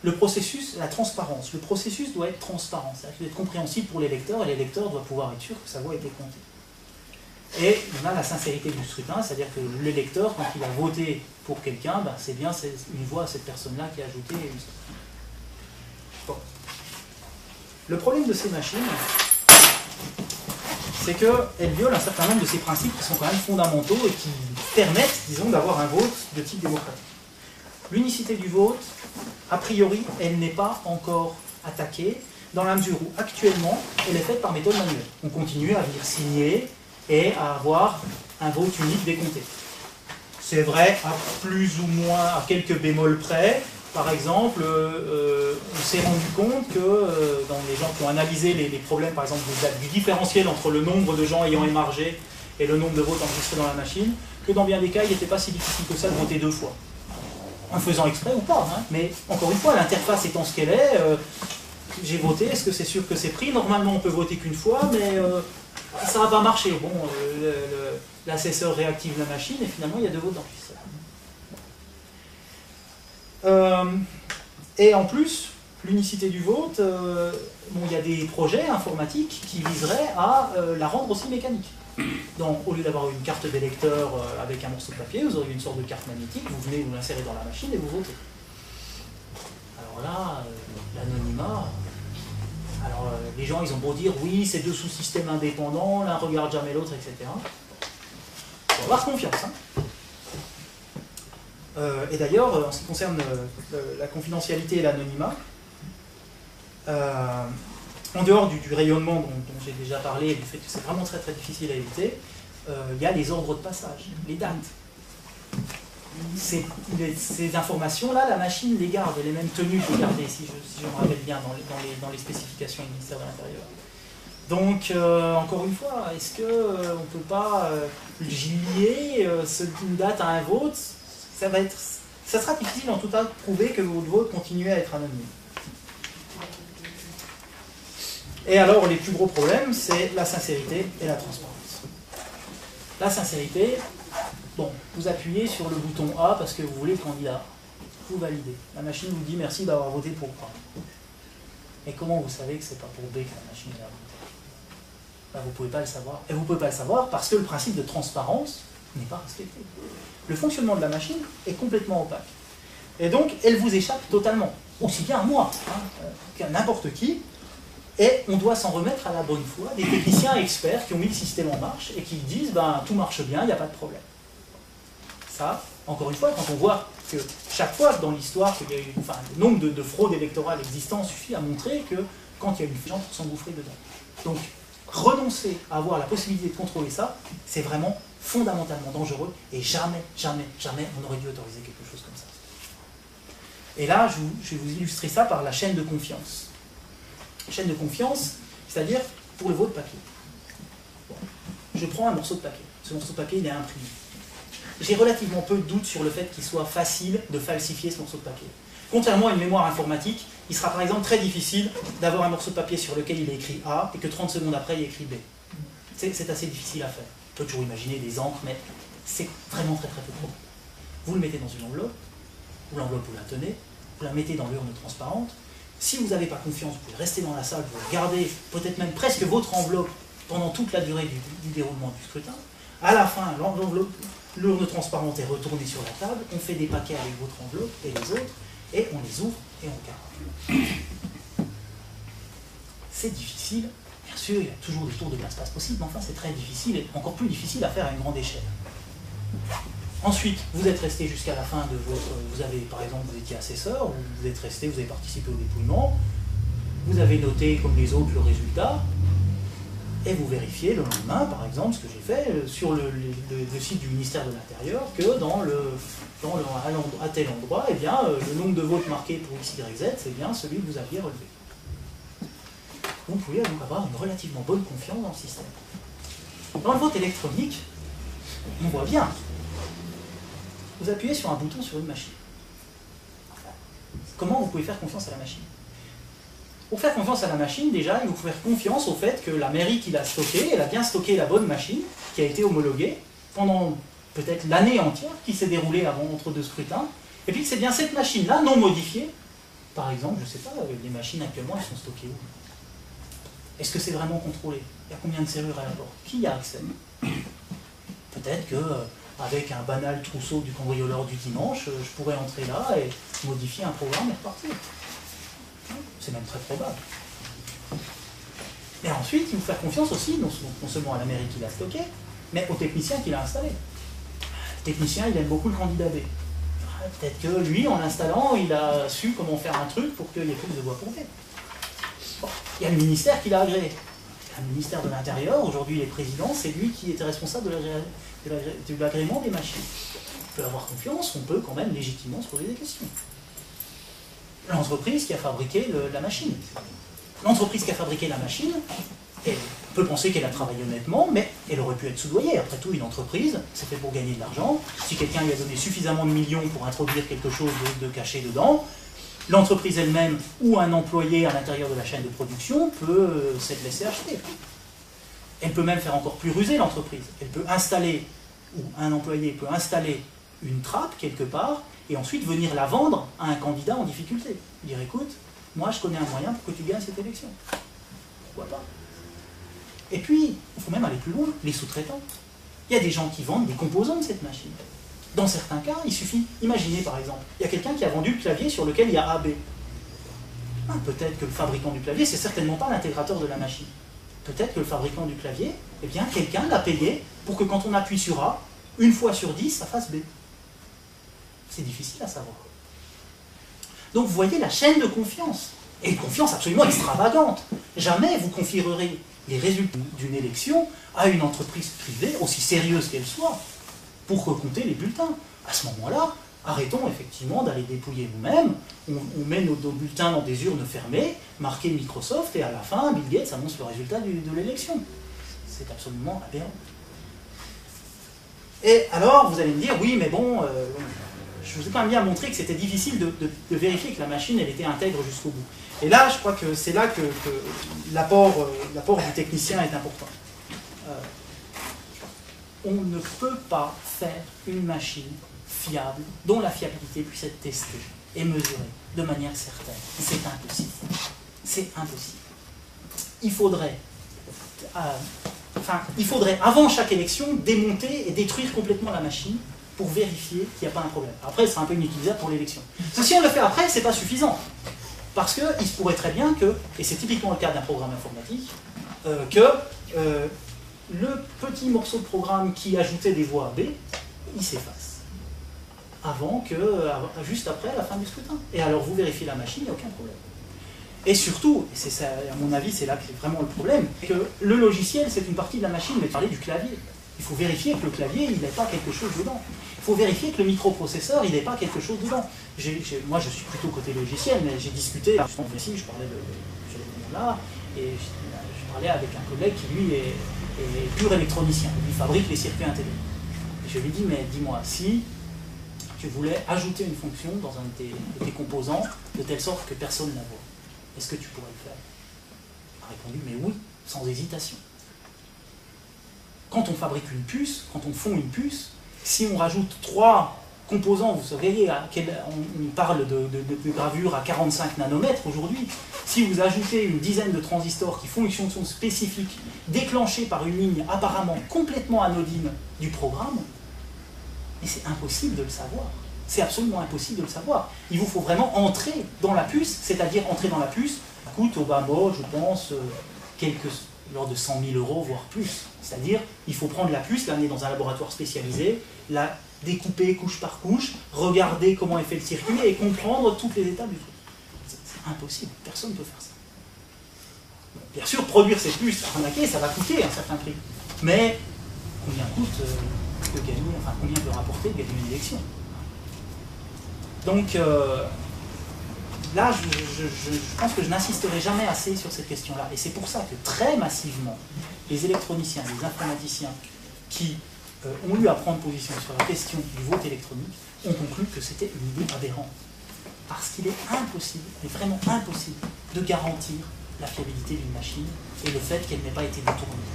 Le processus, la transparence. Le processus doit être transparent, c'est-à-dire qu'il doit être compréhensible pour l'électeur, et l'électeur doit pouvoir être sûr que sa voix a été comptée. Et on a la sincérité du scrutin, c'est-à-dire que l'électeur, quand il a voté pour quelqu'un, ben c'est bien une voix à cette personne-là qui a ajouté une scrutin. Bon. Le problème de ces machines, c'est qu'elles violent un certain nombre de ces principes qui sont quand même fondamentaux et qui permettent, disons, d'avoir un vote de type démocratique. L'unicité du vote, a priori, elle n'est pas encore attaquée, dans la mesure où, actuellement, elle est faite par méthode manuelle. On continue à venir signer et à avoir un vote unique décompté. C'est vrai à plus ou moins, à quelques bémols près. Par exemple, on s'est rendu compte que dans les gens qui ont analysé les problèmes, par exemple, du différentiel entre le nombre de gens ayant émargé et le nombre de votes enregistrés dans la machine, que dans bien des cas, il n'était pas si difficile que ça de voter 2 fois. En faisant exprès ou pas, hein. Mais encore une fois, l'interface étant ce qu'elle est, j'ai voté, est-ce que c'est sûr que c'est pris? Normalement, on peut voter qu'une fois, mais ça n'a pas marché. Bon, l'assesseur réactive la machine et finalement, il y a 2 votes d'enregistrement. Et en plus, l'unicité du vote, bon, il y a des projets informatiques qui viseraient à la rendre aussi mécanique. Donc, au lieu d'avoir une carte d'électeur avec un morceau de papier, vous auriez une sorte de carte magnétique, vous venez vous l'insérer dans la machine et vous votez. Alors là, l'anonymat, alors les gens ils ont beau dire oui, c'est 2 sous-systèmes indépendants, l'un regarde jamais l'autre, etc. Il faut avoir confiance. Hein. Et d'ailleurs, en ce qui concerne la confidentialité et l'anonymat, en dehors du rayonnement dont j'ai déjà parlé, et du fait que c'est vraiment très très difficile à éviter, il y a les ordres de passage, les dates. Ces informations-là, la machine les garde, elle est même tenue de les garder, si je me rappelle bien, dans les spécifications du ministère de l'Intérieur. Donc, encore une fois, est-ce qu'on ne peut pas lier une date à un vote? Ça sera difficile en tout cas de prouver que votre vote continue à être anonyme. Et alors, les plus gros problèmes, c'est la sincérité et la transparence. La sincérité, bon, vous appuyez sur le bouton A parce que vous voulez le candidat, vous validez. La machine vous dit merci d'avoir voté pour A. Et comment vous savez que c'est pas pour B que la machine a voté? Ben, vous ne pouvez pas le savoir. Et vous ne pouvez pas le savoir parce que le principe de transparence n'est pas respecté. Le fonctionnement de la machine est complètement opaque. Et donc, elle vous échappe totalement. Aussi bien à moi, hein, qu'à n'importe qui. Et on doit s'en remettre à la bonne foi des techniciens experts qui ont mis le système en marche et qui disent ben, tout marche bien, il n'y a pas de problème. Ça, encore une fois, quand on voit que chaque fois dans l'histoire qu'il y a eu, enfin, le nombre de fraudes électorales existantes suffit à montrer que quand il y a une gens qui s'engouffrer dedans. Donc, renoncer à avoir la possibilité de contrôler ça, c'est vraiment fondamentalement dangereux et jamais, jamais, jamais on aurait dû autoriser quelque chose comme ça. Et là, je vais vous illustrer ça par la chaîne de confiance. Chaîne de confiance, c'est-à-dire pour le vote papier. Bon. Je prends un morceau de papier. Ce morceau de papier, il est imprimé. J'ai relativement peu de doutes sur le fait qu'il soit facile de falsifier ce morceau de papier. Contrairement à une mémoire informatique, il sera par exemple très difficile d'avoir un morceau de papier sur lequel il est écrit A et que 30 secondes après, il est écrit B. C'est assez difficile à faire. On peut toujours imaginer des encres, mais c'est vraiment très très peu probable. Vous le mettez dans une enveloppe, ou l'enveloppe vous la tenez, vous la mettez dans l'urne transparente. Si vous n'avez pas confiance, vous pouvez rester dans la salle, vous regardez peut-être même presque votre enveloppe pendant toute la durée du déroulement du scrutin. À la fin, l'enveloppe l'urne transparente est retournée sur la table, on fait des paquets avec votre enveloppe et les autres, et on les ouvre et on garde. C'est difficile, bien sûr, il y a toujours des tours de passe-passe possibles, mais enfin c'est très difficile et encore plus difficile à faire à une grande échelle. Ensuite, vous êtes resté jusqu'à la fin de votre... Vous avez, par exemple, vous étiez assesseur, vous êtes resté, vous avez participé au dépouillement, vous avez noté, comme les autres, le résultat, et vous vérifiez le lendemain, par exemple, ce que j'ai fait, sur le site du ministère de l'Intérieur, que à tel endroit, eh bien, le nombre de votes marqués pour X, Y, Z, c'est bien celui que vous aviez relevé. Vous pouvez donc avoir une relativement bonne confiance dans le système. Dans le vote électronique, on voit bien. Vous appuyez sur un bouton sur une machine. Comment vous pouvez faire confiance à la machine? Pour faire confiance à la machine, déjà, il faut faire confiance au fait que la mairie qui l'a stocké, elle a bien stocké la bonne machine, qui a été homologuée pendant peut-être l'année entière, qui s'est déroulée entre deux scrutins, et puis que c'est bien cette machine-là, non modifiée. Par exemple, je ne sais pas, les machines actuellement, elles sont stockées où? Est-ce que c'est vraiment contrôlé? Il y a combien de serrures à la porte? Qui y a accès? Peut-être que avec un banal trousseau du cambrioleur du dimanche, je pourrais entrer là et modifier un programme et repartir. C'est même très probable. Et ensuite, il faut faire confiance aussi, non seulement à la mairie qui l'a stocké, mais au technicien qui l'a installé. Le technicien, il aime beaucoup le candidat B. Peut-être que lui, en l'installant, il a su comment faire un truc pour qu'il y ait plus de voix pour B. Bon, il y a le ministère qui l'a agréé. Le ministère de l'Intérieur, aujourd'hui les présidents, c'est lui qui était responsable de l'agrément des machines. On peut avoir confiance, on peut quand même légitimement se poser des questions. L'entreprise qui a fabriqué la machine. L'entreprise qui a fabriqué la machine, elle peut penser qu'elle a travaillé honnêtement, mais elle aurait pu être soudoyée. Après tout, une entreprise, c'est fait pour gagner de l'argent. Si quelqu'un lui a donné suffisamment de millions pour introduire quelque chose de caché dedans, l'entreprise elle-même ou un employé à l'intérieur de la chaîne de production peut s'être laissé acheter. Elle peut même faire encore plus rusé, l'entreprise. Elle peut installer, ou un employé peut installer une trappe quelque part, et ensuite venir la vendre à un candidat en difficulté. Dire, écoute, moi je connais un moyen pour que tu gagnes cette élection. Pourquoi pas? Et puis, il faut même aller plus loin, les sous-traitants. Il y a des gens qui vendent des composants de cette machine. Dans certains cas, il suffit, imaginez par exemple, il y a quelqu'un qui a vendu le clavier sur lequel il y a AB. Peut-être que le fabricant du clavier, c'est certainement pas l'intégrateur de la machine. Peut-être que le fabricant du clavier, eh bien, quelqu'un l'a payé pour que quand on appuie sur A, une fois sur 10, ça fasse B. C'est difficile à savoir. Donc vous voyez la chaîne de confiance, et une confiance absolument extravagante. Jamais vous confiererez les résultats d'une élection à une entreprise privée, aussi sérieuse qu'elle soit, pour recompter les bulletins. À ce moment-là, arrêtons effectivement d'aller dépouiller nous-mêmes, on met nos bulletins dans des urnes fermées, marquées Microsoft, et à la fin, Bill Gates annonce le résultat de l'élection. C'est absolument aberrant. Et alors, vous allez me dire, oui, mais bon, je vous ai quand même bien montré que c'était difficile de vérifier que la machine, elle était intègre jusqu'au bout. Et là, je crois que c'est là que l'apport du technicien est important. On ne peut pas faire une machine fiable, dont la fiabilité puisse être testée et mesurée de manière certaine. C'est impossible. C'est impossible. Il faudrait, avant chaque élection, démonter et détruire complètement la machine pour vérifier qu'il n'y a pas un problème. Après, c'est un peu inutilisable pour l'élection. Si on le fait après, c'est pas suffisant. Parce qu'il se pourrait très bien que, et c'est typiquement le cas d'un programme informatique, le petit morceau de programme qui ajoutait des voix à B, il s'efface. Juste après la fin du scrutin. Et alors vous vérifiez la machine, il n'y a aucun problème. Et surtout, et c'est ça, à mon avis, c'est là que c'est vraiment le problème, que le logiciel, c'est une partie de la machine, mais parler du clavier. Il faut vérifier que le clavier, il n'ait pas quelque chose dedans. Il faut vérifier que le microprocesseur, il n'ait pas quelque chose dedans. Moi, je suis plutôt côté logiciel, mais j'ai discuté, ici, je parlais de ce là et je parlais avec un collègue qui, lui, est pur électronicien. Il fabrique les circuits intégrés. Et je lui ai dit, mais dis-moi, si tu voulais ajouter une fonction dans un de tes composants, de telle sorte que personne ne la voit, est-ce que tu pourrais le faire? Il a répondu, mais oui, sans hésitation. Quand on fabrique une puce, quand on fond une puce, si on rajoute 3 composants, vous savez, on parle de gravure à 45 nanomètres aujourd'hui, si vous ajoutez une dizaine de transistors qui font une fonction spécifique déclenchée par une ligne apparemment complètement anodine du programme, Mais c'est impossible de le savoir. C'est absolument impossible de le savoir. Il vous faut vraiment entrer dans la puce, c'est-à-dire entrer dans la puce, ça coûte au bas mot, je pense, l'ordre de 100 000 €, voire plus. C'est-à-dire, il faut prendre la puce, l'amener dans un laboratoire spécialisé, la découper couche par couche, regarder comment est fait le circuit et comprendre toutes les étapes du truc. C'est impossible, personne ne peut faire ça. Bien sûr, produire cette puce arnaquée, ça va coûter un certain prix. Mais combien coûte de gagner, enfin combien peut rapporter de gagner une élection? Donc là, je pense que je n'insisterai jamais assez sur cette question-là. Et c'est pour ça que très massivement, les électroniciens, les informaticiens qui ont eu à prendre position sur la question du vote électronique ont conclu que c'était une idée aberrante. Parce qu'il est impossible, mais vraiment impossible, de garantir la fiabilité d'une machine et le fait qu'elle n'ait pas été détournée.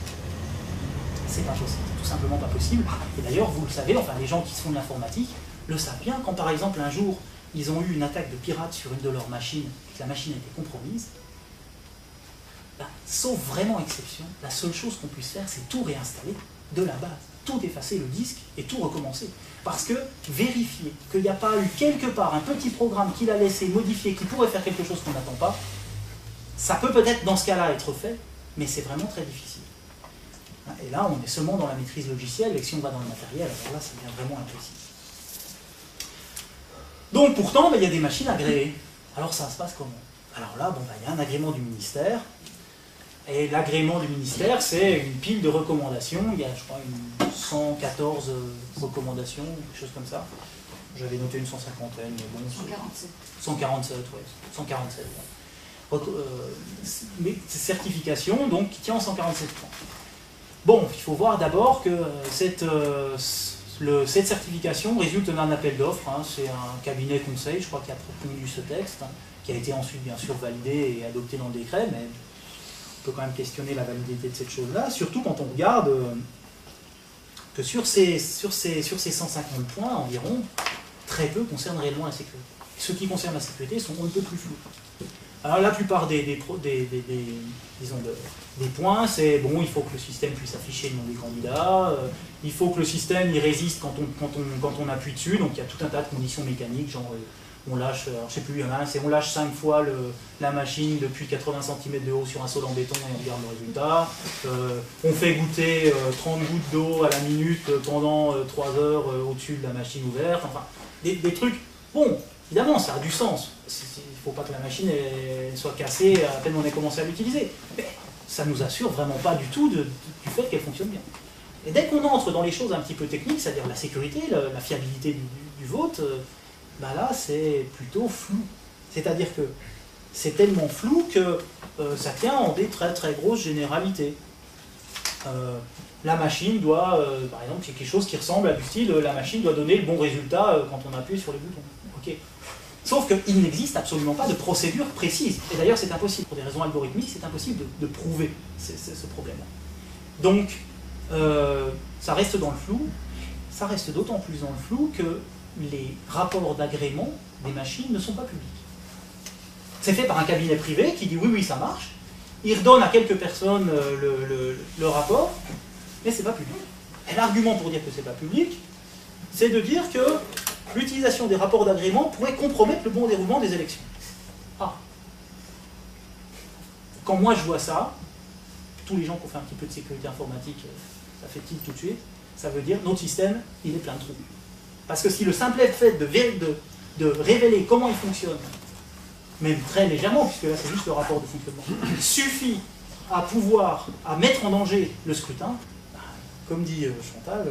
C'est pas possible, c'est tout simplement pas possible. Et d'ailleurs, vous le savez, enfin les gens qui font de l'informatique le savent bien, quand par exemple un jour, ils ont eu une attaque de pirates sur une de leurs machines, et que la machine a été compromise, ben, sauf vraiment exception, la seule chose qu'on puisse faire, c'est tout réinstaller de la base, tout effacer le disque et tout recommencer. Parce que vérifier qu'il n'y a pas eu quelque part un petit programme qu'il a laissé modifier, qui pourrait faire quelque chose qu'on n'attend pas, ça peut peut-être dans ce cas-là être fait, mais c'est vraiment très difficile. Et là, on est seulement dans la maîtrise logicielle, et si on va dans le matériel, alors là, ça devient vraiment impossible. Donc pourtant, il y a des machines agréées. Alors ça se passe comment? Alors là, il y a un agrément du ministère, et l'agrément du ministère, c'est une pile de recommandations. Il y a, je crois, 114 recommandations, quelque chose comme ça. J'avais noté une 150aine, mais bon... 147. 147, oui. 147, ouais. Mais certification, donc, qui tient en 147 points. Bon, il faut voir d'abord que cette certification résulte d'un appel d'offres. Hein, c'est un cabinet conseil, je crois, qui a promu ce texte, hein, qui a été ensuite, bien sûr, validé et adopté dans le décret, mais on peut quand même questionner la validité de cette chose-là, surtout quand on regarde que sur ces 150 points environ, très peu concernent réellement la sécurité. Ceux qui concernent la sécurité sont un peu plus flous. Alors la plupart des points, c'est bon, il faut que le système puisse afficher le nom des candidats, il faut que le système il résiste quand on appuie dessus, donc il y a tout un tas de conditions mécaniques, genre on lâche, je sais plus, il y en a un, c'est on lâche 5 fois la machine depuis 80 cm de haut sur un sol en béton et on regarde le résultat, on fait goûter 30 gouttes d'eau à la minute pendant 3 heures au-dessus de la machine ouverte, enfin des trucs, bon, évidemment ça a du sens. Il ne faut pas que la machine soit cassée à peine on ait commencé à l'utiliser. Mais ça ne nous assure vraiment pas du tout du fait qu'elle fonctionne bien. Et dès qu'on entre dans les choses un petit peu techniques, c'est-à-dire la sécurité, la fiabilité du vote, là c'est plutôt flou. C'est-à-dire que c'est tellement flou que ça tient en des très très grosses généralités. La machine doit, par exemple, c'est quelque chose qui ressemble à du style, la machine doit donner le bon résultat quand on appuie sur les boutons. Ok. Sauf qu'il n'existe absolument pas de procédure précise. Et d'ailleurs, c'est impossible. Pour des raisons algorithmiques, c'est impossible de prouver ce problème-là. Donc, ça reste dans le flou. Ça reste d'autant plus dans le flou que les rapports d'agrément des machines ne sont pas publics. C'est fait par un cabinet privé qui dit oui, oui, ça marche. Il redonne à quelques personnes le rapport, mais c'est pas public. Et l'argument pour dire que c'est pas public, c'est de dire que l'utilisation des rapports d'agrément pourrait compromettre le bon déroulement des élections. Ah. Quand moi je vois ça, tous les gens qui ont fait un petit peu de sécurité informatique, ça fait tilt tout de suite, ça veut dire notre système, il est plein de trous. Parce que si le simple fait de révéler comment il fonctionne, même très légèrement, puisque là c'est juste le rapport de fonctionnement, suffit à mettre en danger le scrutin, comme dit Chantal,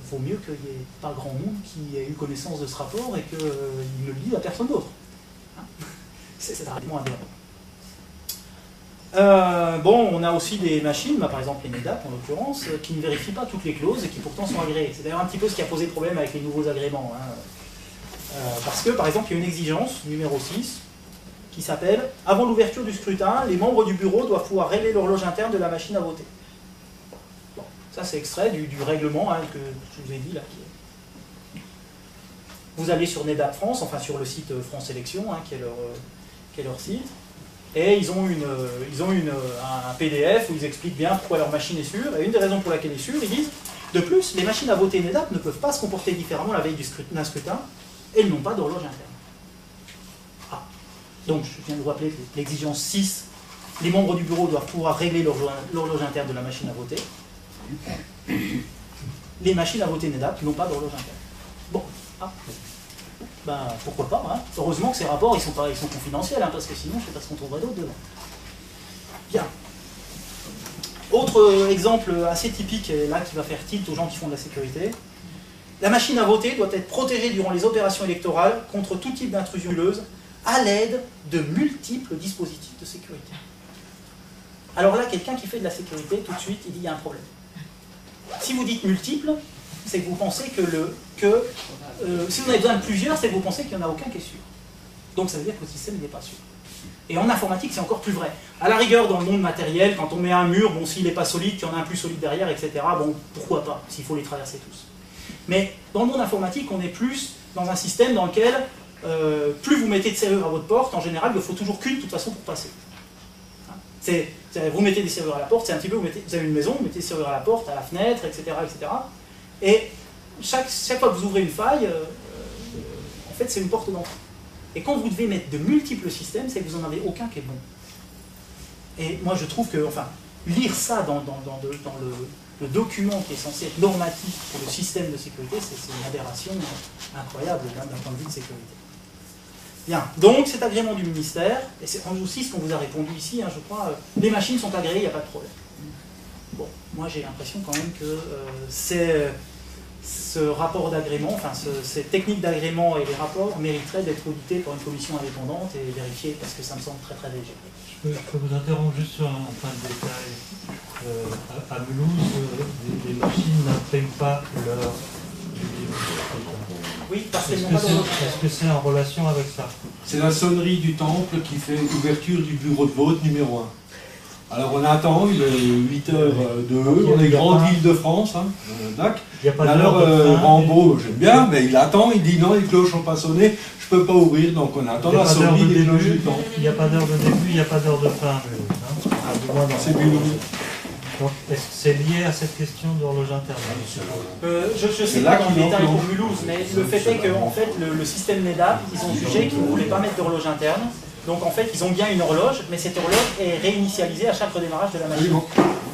vaut mieux qu'il n'y ait pas grand monde qui ait eu connaissance de ce rapport et qu'il ne le dise à personne d'autre. Hein, c'est vraiment aberrant. Bon, on a aussi des machines, par exemple les NEDAP en l'occurrence, qui ne vérifient pas toutes les clauses et qui pourtant sont agréées. C'est d'ailleurs un petit peu ce qui a posé problème avec les nouveaux agréments. Hein. Parce que, par exemple, il y a une exigence, numéro 6, qui s'appelle « Avant l'ouverture du scrutin, les membres du bureau doivent pouvoir régler l'horloge interne de la machine à voter ». Ça, c'est extrait du règlement que je vous ai dit là. Vous allez sur NEDAP France, enfin sur le site France Élections, qui est leur site, et ils ont un PDF où ils expliquent bien pourquoi leur machine est sûre. Et une des raisons pour laquelle elle est sûre, ils disent De plus, les machines à voter NEDAP ne peuvent pas se comporter différemment la veille d'un scrutin. Elles n'ont pas d'horloge interne. Ah. Donc, je viens de vous rappeler que l'exigence 6, les membres du bureau doivent pouvoir régler l'horloge interne de la machine à voter. Les machines à voter NEDAP n'ont pas d'horloge interne. Bon, ben, pourquoi pas, hein. Heureusement que ces rapports ils sont confidentiels, hein, parce que sinon je ne sais pas ce qu'on trouverait d'autre dedans. Bien. Autre exemple assez typique, et là qui va faire tilt aux gens qui font de la sécurité. La machine à voter doit être protégée durant les opérations électorales contre tout type d'intrusion huileuse à l'aide de multiples dispositifs de sécurité. Alors là, quelqu'un qui fait de la sécurité, tout de suite, il dit il y a un problème. Si vous dites multiples, c'est que vous pensez si vous avez besoin de plusieurs, c'est que vous pensez qu'il n'y en a aucun qui est sûr. Donc ça veut dire que le système n'est pas sûr. Et en informatique, c'est encore plus vrai. À la rigueur, dans le monde matériel, quand on met un mur, bon, s'il n'est pas solide, qu'il y en a un plus solide derrière, etc., bon, pourquoi pas, s'il faut les traverser tous. Mais dans le monde informatique, on est plus dans un système dans lequel, plus vous mettez de serrures à votre porte, en général, il ne faut toujours qu'une, de toute façon, pour passer. Vous mettez des serrures à la porte, c'est un petit peu, vous avez une maison, vous mettez des serrures à la porte, à la fenêtre, etc., etc. Et chaque fois que vous ouvrez une faille, en fait, c'est une porte d'entrée. Et quand vous devez mettre de multiples systèmes, c'est que vous n'en avez aucun qui est bon. Et moi, je trouve que, enfin, lire ça dans le document qui est censé être normatif pour le système de sécurité, c'est une aberration incroyable d'un point de vue de sécurité. Bien, donc cet agrément du ministère, et c'est aussi ce qu'on vous a répondu ici, hein, je crois, les machines sont agréées, il n'y a pas de problème. Bon, moi j'ai l'impression quand même que ce rapport d'agrément, enfin ces techniques d'agrément et les rapports mériteraient d'être audités par une commission indépendante et vérifiés, parce que ça me semble très très léger. Je peux vous interrompre juste sur un point de détail. À Mulhouse, les machines n'impriment pas leur... Oui, parce qu'elles n'ont pas d'horloge. Est-ce que c'est en relation avec ça? C'est la sonnerie du temple qui fait l'ouverture du bureau de vote numéro 1. Alors on attend, il est 8h02 dans les grandes villes de France, hein, DAC. Alors Rambaud, j'aime bien, mais il attend, il dit non, les cloches n'ont pas sonné, je ne peux pas ouvrir, donc on attend la sonnerie des cloches du temple. Il n'y a pas d'heure de début, il n'y a pas d'heure de fin. C'est Mulhouse. Est-ce que c'est lié à cette question d'horloge interne? Je ne sais pas dans le détail pour Mulhouse, mais le fait est que en fait, le système NEDAP, ils ont jugé qu'ils ne voulaient pas mettre d'horloge interne. Donc en fait, ils ont bien une horloge, mais cette horloge est réinitialisée à chaque redémarrage de la machine.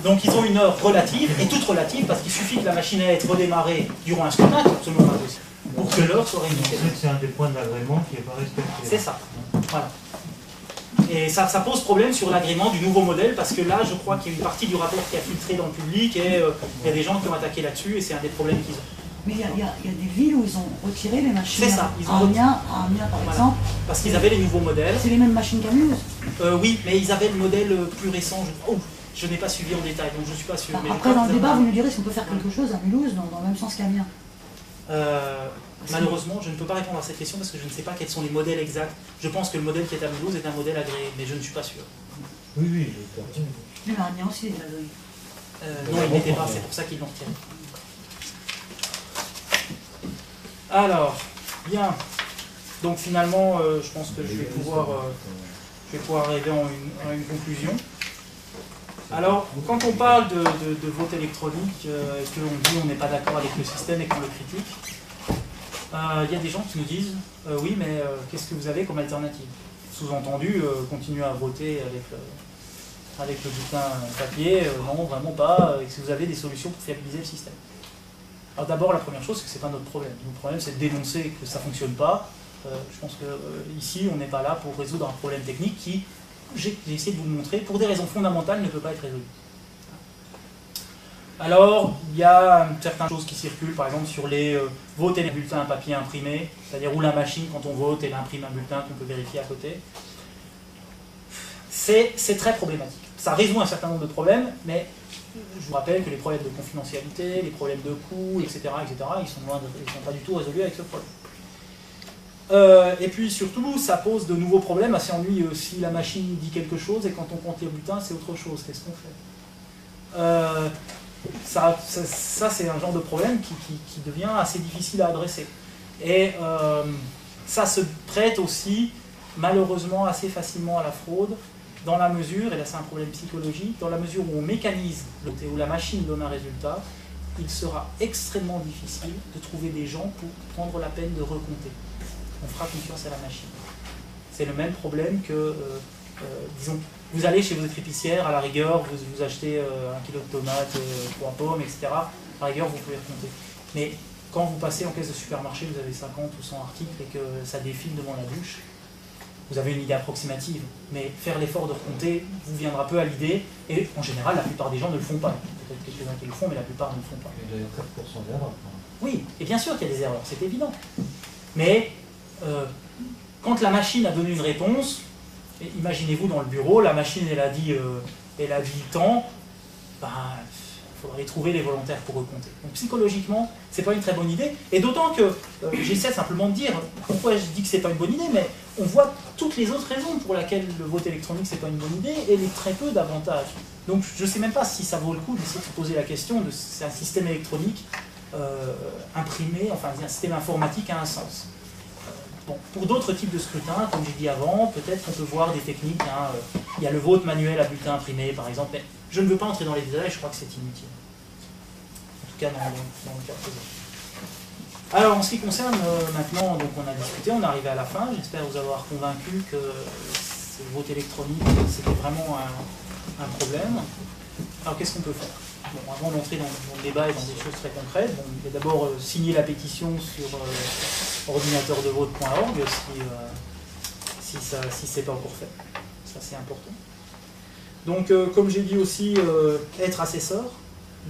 Donc ils ont une heure relative, et toute relative, parce qu'il suffit que la machine ait été redémarrée durant un scrutin, qui est absolument impossible, pour que l'heure soit réinitialisée. C'est un des points d'agrément qui n'est pas respecté. C'est ça. Voilà. Et ça pose problème sur l'agrément du nouveau modèle, parce que là, je crois qu'il y a une partie du rapport qui a filtré dans le public, et il y a des gens qui ont attaqué là-dessus, et c'est un des problèmes qu'ils ont. Mais il y a des villes où ils ont retiré les machines. C'est ça. À Amiens, par exemple. Parce qu'ils avaient les nouveaux modèles. C'est les mêmes machines qu'à Mulhouse. Oui, mais ils avaient le modèle plus récent. Je n'ai pas suivi en détail, donc je ne suis pas sûr. Enfin, après, dans le débat, vous nous direz si on peut faire quelque chose à Mulhouse dans le même sens qu'Amiens. Malheureusement, je ne peux pas répondre à cette question parce que je ne sais pas quels sont les modèles exacts. Je pense que le modèle qui est à Mulhouse est un modèle agréé, mais je ne suis pas sûr. Oui, oui. Mais à Amiens aussi, il y a non, il n'était pas, c'est pour ça qu'ils l'ont retiré. Alors, bien. Donc finalement, je pense que je vais pouvoir arriver à une conclusion. Alors, quand on parle de vote électronique, et qu'on dit on n'est pas d'accord avec le système et qu'on le critique, il y a des gens qui nous disent oui, mais qu'est-ce que vous avez comme alternative? Sous-entendu, continuer à voter avec le bulletin papier, non, vraiment pas. Est-ce que vous avez des solutions pour fiabiliser le système? Alors d'abord, la première chose, c'est que ce n'est pas notre problème. Notre problème, c'est de dénoncer que ça ne fonctionne pas. Je pense qu'ici, on n'est pas là pour résoudre un problème technique qui, j'ai essayé de vous le montrer, pour des raisons fondamentales, ne peut pas être résolu. Alors, il y a certaines choses qui circulent, par exemple sur les votes et les bulletins à papier imprimés, c'est-à-dire où la machine, quand on vote, elle imprime un bulletin qu'on peut vérifier à côté. C'est très problématique. Ça résout un certain nombre de problèmes, mais je vous rappelle que les problèmes de confidentialité, les problèmes de coûts, etc., ils ne sont pas du tout résolus avec ce problème. Et puis surtout, ça pose de nouveaux problèmes assez ennuyeux. Si la machine dit quelque chose et quand on compte les bulletins, c'est autre chose, qu'est-ce qu'on fait? Ça c'est un genre de problème qui devient assez difficile à adresser. Et ça se prête aussi, malheureusement, assez facilement à la fraude, dans la mesure, et là c'est un problème psychologique, dans la mesure où on mécanise, où la machine donne un résultat, il sera extrêmement difficile de trouver des gens pour prendre la peine de recompter. On fera confiance à la machine. C'est le même problème que, disons, vous allez chez votre épicière, à la rigueur, vous achetez 1 kilo de tomates, 3 pommes, etc. À la rigueur, vous pouvez recompter. Mais quand vous passez en caisse de supermarché, vous avez 50 ou 100 articles et que ça défile devant la bouche, vous avez une idée approximative. Mais faire l'effort de recompter vous viendra peu à l'idée, et en général, la plupart des gens ne le font pas. Peut-être quelques-uns qui le font, mais la plupart ne le font pas. Il y a d'ailleurs 4% d'erreurs. Oui, et bien sûr qu'il y a des erreurs, c'est évident. Mais quand la machine a donné une réponse, imaginez-vous dans le bureau, la machine elle a dit tant, ben, il faudrait trouver les volontaires pour recompter. Donc psychologiquement, c'est pas une très bonne idée, et d'autant que j'essaie simplement de dire pourquoi je dis que c'est pas une bonne idée, mais on voit toutes les autres raisons pour lesquelles le vote électronique c'est pas une bonne idée, et les très peu d'avantages. Donc je ne sais même pas si ça vaut le coup d'essayer de se poser la question de si un système électronique imprimé, enfin un système informatique a un sens. Bon, pour d'autres types de scrutins, comme j'ai dit avant, peut-être qu'on peut voir des techniques. Hein, il y a le vote manuel à bulletin imprimé, par exemple, mais je ne veux pas entrer dans les détails, je crois que c'est inutile. En tout cas, dans le cas présent. Alors, en ce qui concerne maintenant, donc on a discuté, on est arrivé à la fin. J'espère vous avoir convaincu que le vote électronique, c'était vraiment un problème. Alors, qu'est-ce qu'on peut faire? Bon, avant d'entrer dans le débat et dans des choses très concrètes, bon, il y a d'abord signer la pétition sur ordinateurdevote.org si ce n'est pas encore fait. Ça, c'est important. Donc, comme j'ai dit aussi, être assesseur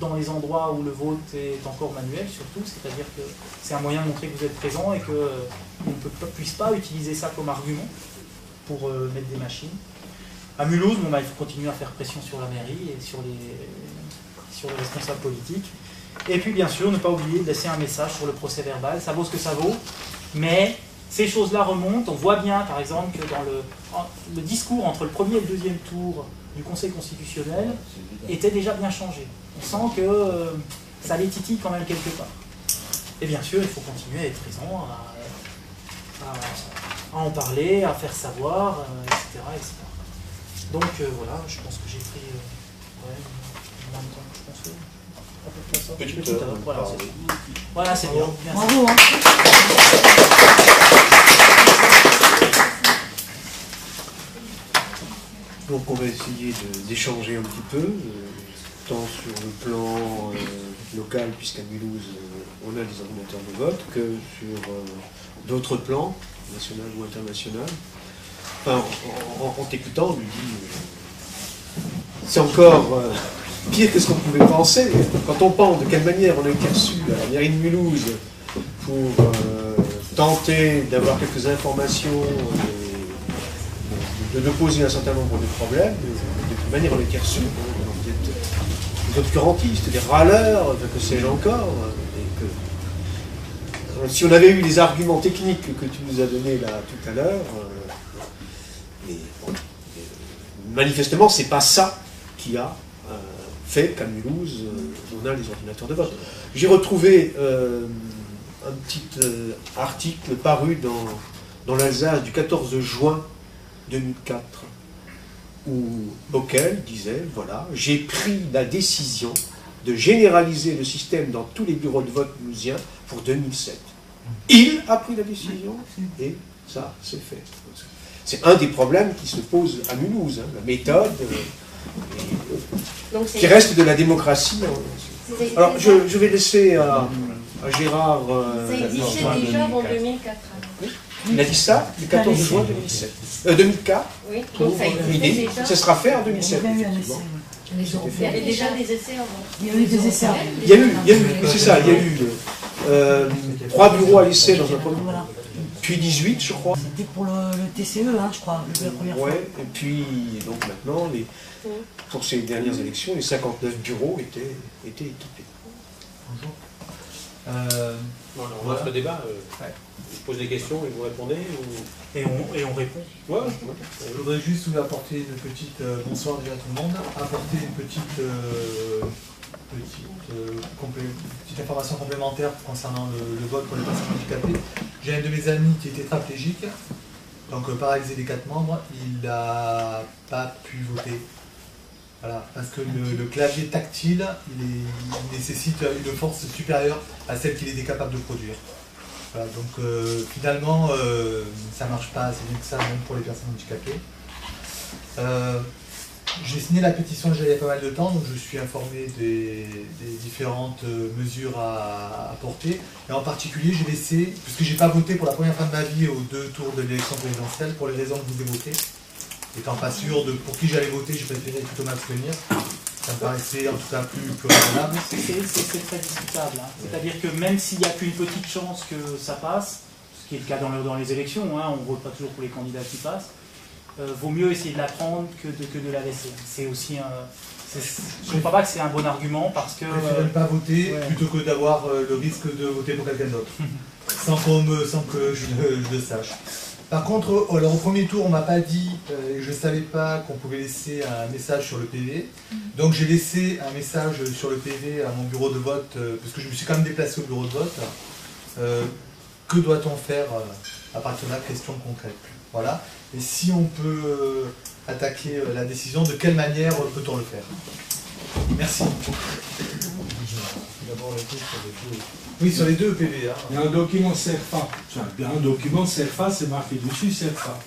dans les endroits où le vote est encore manuel, surtout, c'est-à-dire que c'est un moyen de montrer que vous êtes présent et qu'on ne puisse pas utiliser ça comme argument pour mettre des machines. À Mulhouse, bon, bah, il faut continuer à faire pression sur la mairie et sur les responsables politiques. Et puis bien sûr, ne pas oublier de laisser un message sur le procès verbal, ça vaut ce que ça vaut, mais ces choses-là remontent. On voit bien par exemple que dans le discours entre le premier et le deuxième tour du Conseil constitutionnel était déjà bien changé. On sent que ça les titille quand même quelque part. Et bien sûr, il faut continuer à être présent, à en parler, à faire savoir, etc., etc. Donc voilà, je pense que j'ai pris moins de temps que je pensais. Petite heure, voilà, c'est bien. Bravo. Hein. Donc on va essayer d'échanger un petit peu, tant sur le plan local, puisqu'à Mulhouse on a des ordinateurs de vote, que sur d'autres plans, national ou international. Enfin, en t'écoutant, on lui dit c'est encore pire que ce qu'on pouvait penser. Quand on pense de quelle manière on a été reçu à la mairie de Mulhouse pour tenter d'avoir quelques informations, de poser un certain nombre de problèmes, de quelle manière on a été reçu, des obscurantistes, des râleurs, que sais-je encore. Si on avait eu les arguments techniques que tu nous as donnés là tout à l'heure, manifestement, c'est pas ça qui a fait qu'à Mulhouse, on a les ordinateurs de vote. J'ai retrouvé un petit article paru dans l'Alsace du 14 juin 2004, où Bockel disait, voilà, j'ai pris la décision de généraliser le système dans tous les bureaux de vote mulhousiens pour 2007. Il a pris la décision et ça, c'est fait. C'est un des problèmes qui se posent à Mulhouse, hein, la méthode qui reste de la démocratie. Alors, je vais laisser à Gérard... ça existait déjà avant 2004. Oui. Il a dit ça le 14 juin 2007. 2004, oui. Donc, l'idée, ça sera fait en 2007. Il y avait déjà des essais avant. Il y a eu des essais. Il y a eu, c'est ça, il y a eu 3 bureaux à l'essai dans un premier. Puis 18, je crois. C'était pour le TCE, hein, je crois, la première fois. Ouais, et puis, donc maintenant, pour ces dernières élections, les 59 bureaux étaient équipés. Bonjour. On lance le débat. Je pose des questions et vous répondez ou... et on répond. Ouais. Je voudrais juste vous apporter une petite... bonsoir déjà à tout le monde. Apporter une petite information complémentaire concernant le vote pour les personnes handicapées. J'ai un de mes amis qui est tétraplégique, donc paralysé des 4 membres, il n'a pas pu voter. Voilà, parce que le clavier tactile, il nécessite une force supérieure à celle qu'il était capable de produire. Voilà, donc finalement, ça ne marche pas assez bien que ça, même pour les personnes handicapées. J'ai signé la pétition déjà il y a pas mal de temps, donc je suis informé des différentes mesures à apporter. Et en particulier, j'ai laissé, puisque je n'ai pas voté pour la première fois de ma vie aux 2 tours de l'élection présidentielle, pour les raisons que vous évoquez, étant pas sûr de pour qui j'allais voter, j'ai préféré plutôt m'abstenir. Ça me paraissait en tout cas plus raisonnable. C'est très discutable. Hein. C'est-à-dire que même s'il n'y a qu'une petite chance que ça passe, ce qui est le cas dans les élections, hein, on ne vote pas toujours pour les candidats qui passent, vaut mieux essayer de la prendre que de la laisser. C'est aussi je ne crois pas que c'est un bon argument parce que... Je préfère ne pas voter plutôt que d'avoir le risque de voter pour quelqu'un d'autre, sans que je le sache. Par contre, alors au premier tour, on ne m'a pas dit, et je ne savais pas qu'on pouvait laisser un message sur le PV. Donc j'ai laissé un message sur le PV à mon bureau de vote, parce que je me suis quand même déplacé au bureau de vote. Que doit-on faire à partir de la question concrète? Voilà. Et si on peut attaquer la décision, de quelle manière peut-on le faire? Merci. D'abord la question sur les deux. Oui, sur les 2 PV. Hein. Il y a un document CERFA. Un document CERFA, c'est marqué dessus CERFA.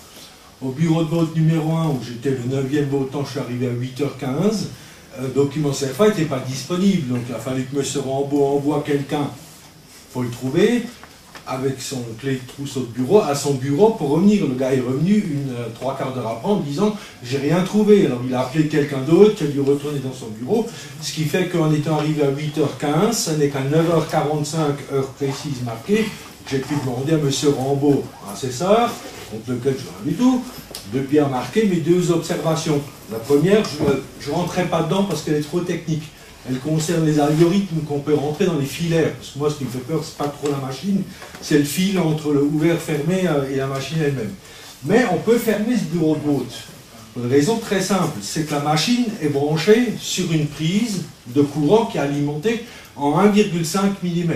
Au bureau de vote numéro 1, où j'étais le 9e votant, je suis arrivé à 8h15, le document CERFA n'était pas disponible. Donc il a fallu que M. Rambaud envoie quelqu'un pour le trouver, avec son clé de trousseau de bureau, à son bureau pour revenir. Le gars est revenu 3/4 d'heure après en disant « j'ai rien trouvé ». Alors il a appelé quelqu'un d'autre qui a dû retourner dans son bureau, ce qui fait qu'en étant arrivé à 8h15, ce n'est qu'à 9h45, heure précise marquée, j'ai pu demander à M. Rambaud, assesseur, contre lequel je n'ai rien du tout, de bien marquer mes 2 observations. La première, je ne rentrais pas dedans parce qu'elle est trop technique. Elle concerne les algorithmes qu'on peut rentrer dans les filaires. Parce que moi, ce qui me fait peur, c'est pas trop la machine, c'est le fil entre le ouvert-fermé et la machine elle-même. Mais on peut fermer ce bureau de vote. Pour une raison très simple, c'est que la machine est branchée sur une prise de courant qui est alimentée en 1,5 mm.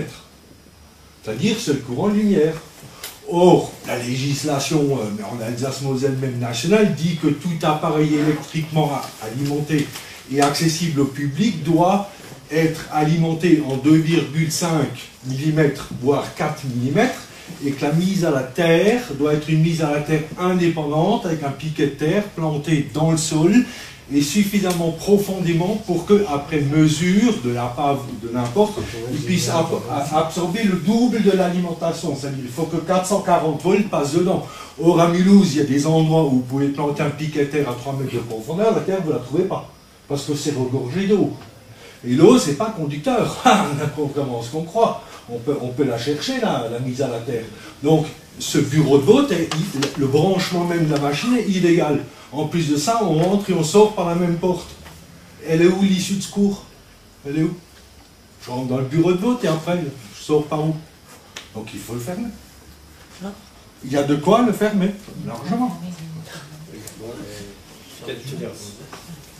C'est-à-dire, c'est le courant de lumière. Or, la législation en Alsace-Moselle, même nationale, dit que tout appareil électriquement alimenté et accessible au public doit être alimenté en 2,5 mm, voire 4 mm, et que la mise à la terre doit être une mise à la terre indépendante, avec un piquet de terre planté dans le sol, et suffisamment profondément pour que, après mesure de la pave ou de n'importe, il puisse absorber le double de l'alimentation. C'est-à-dire qu'il faut que 440 volts passent dedans. Or, à Mulhouse, il y a des endroits où vous pouvez planter un piquet de terre à 3 mètres de profondeur, la terre, vous ne la trouvez pas. Parce que c'est regorgé d'eau. Et l'eau, c'est pas conducteur, contrairement à ce qu'on croit. On peut la chercher, la mise à la terre. Donc, ce bureau de vote, le branchement même de la machine est illégal. En plus de ça, on rentre et on sort par la même porte. Elle est où l'issue de secours? Elle est où? Je rentre dans le bureau de vote et après, je sors par où? Donc, il faut le fermer. Il y a de quoi le fermer, largement.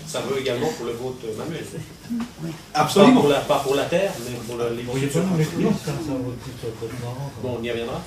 Ça veut également pour le vote manuel. Absolument. Pas pour la terre, mais pour les votes. Vous voyez pas nous les couleurs, ça, Bon, on y reviendra.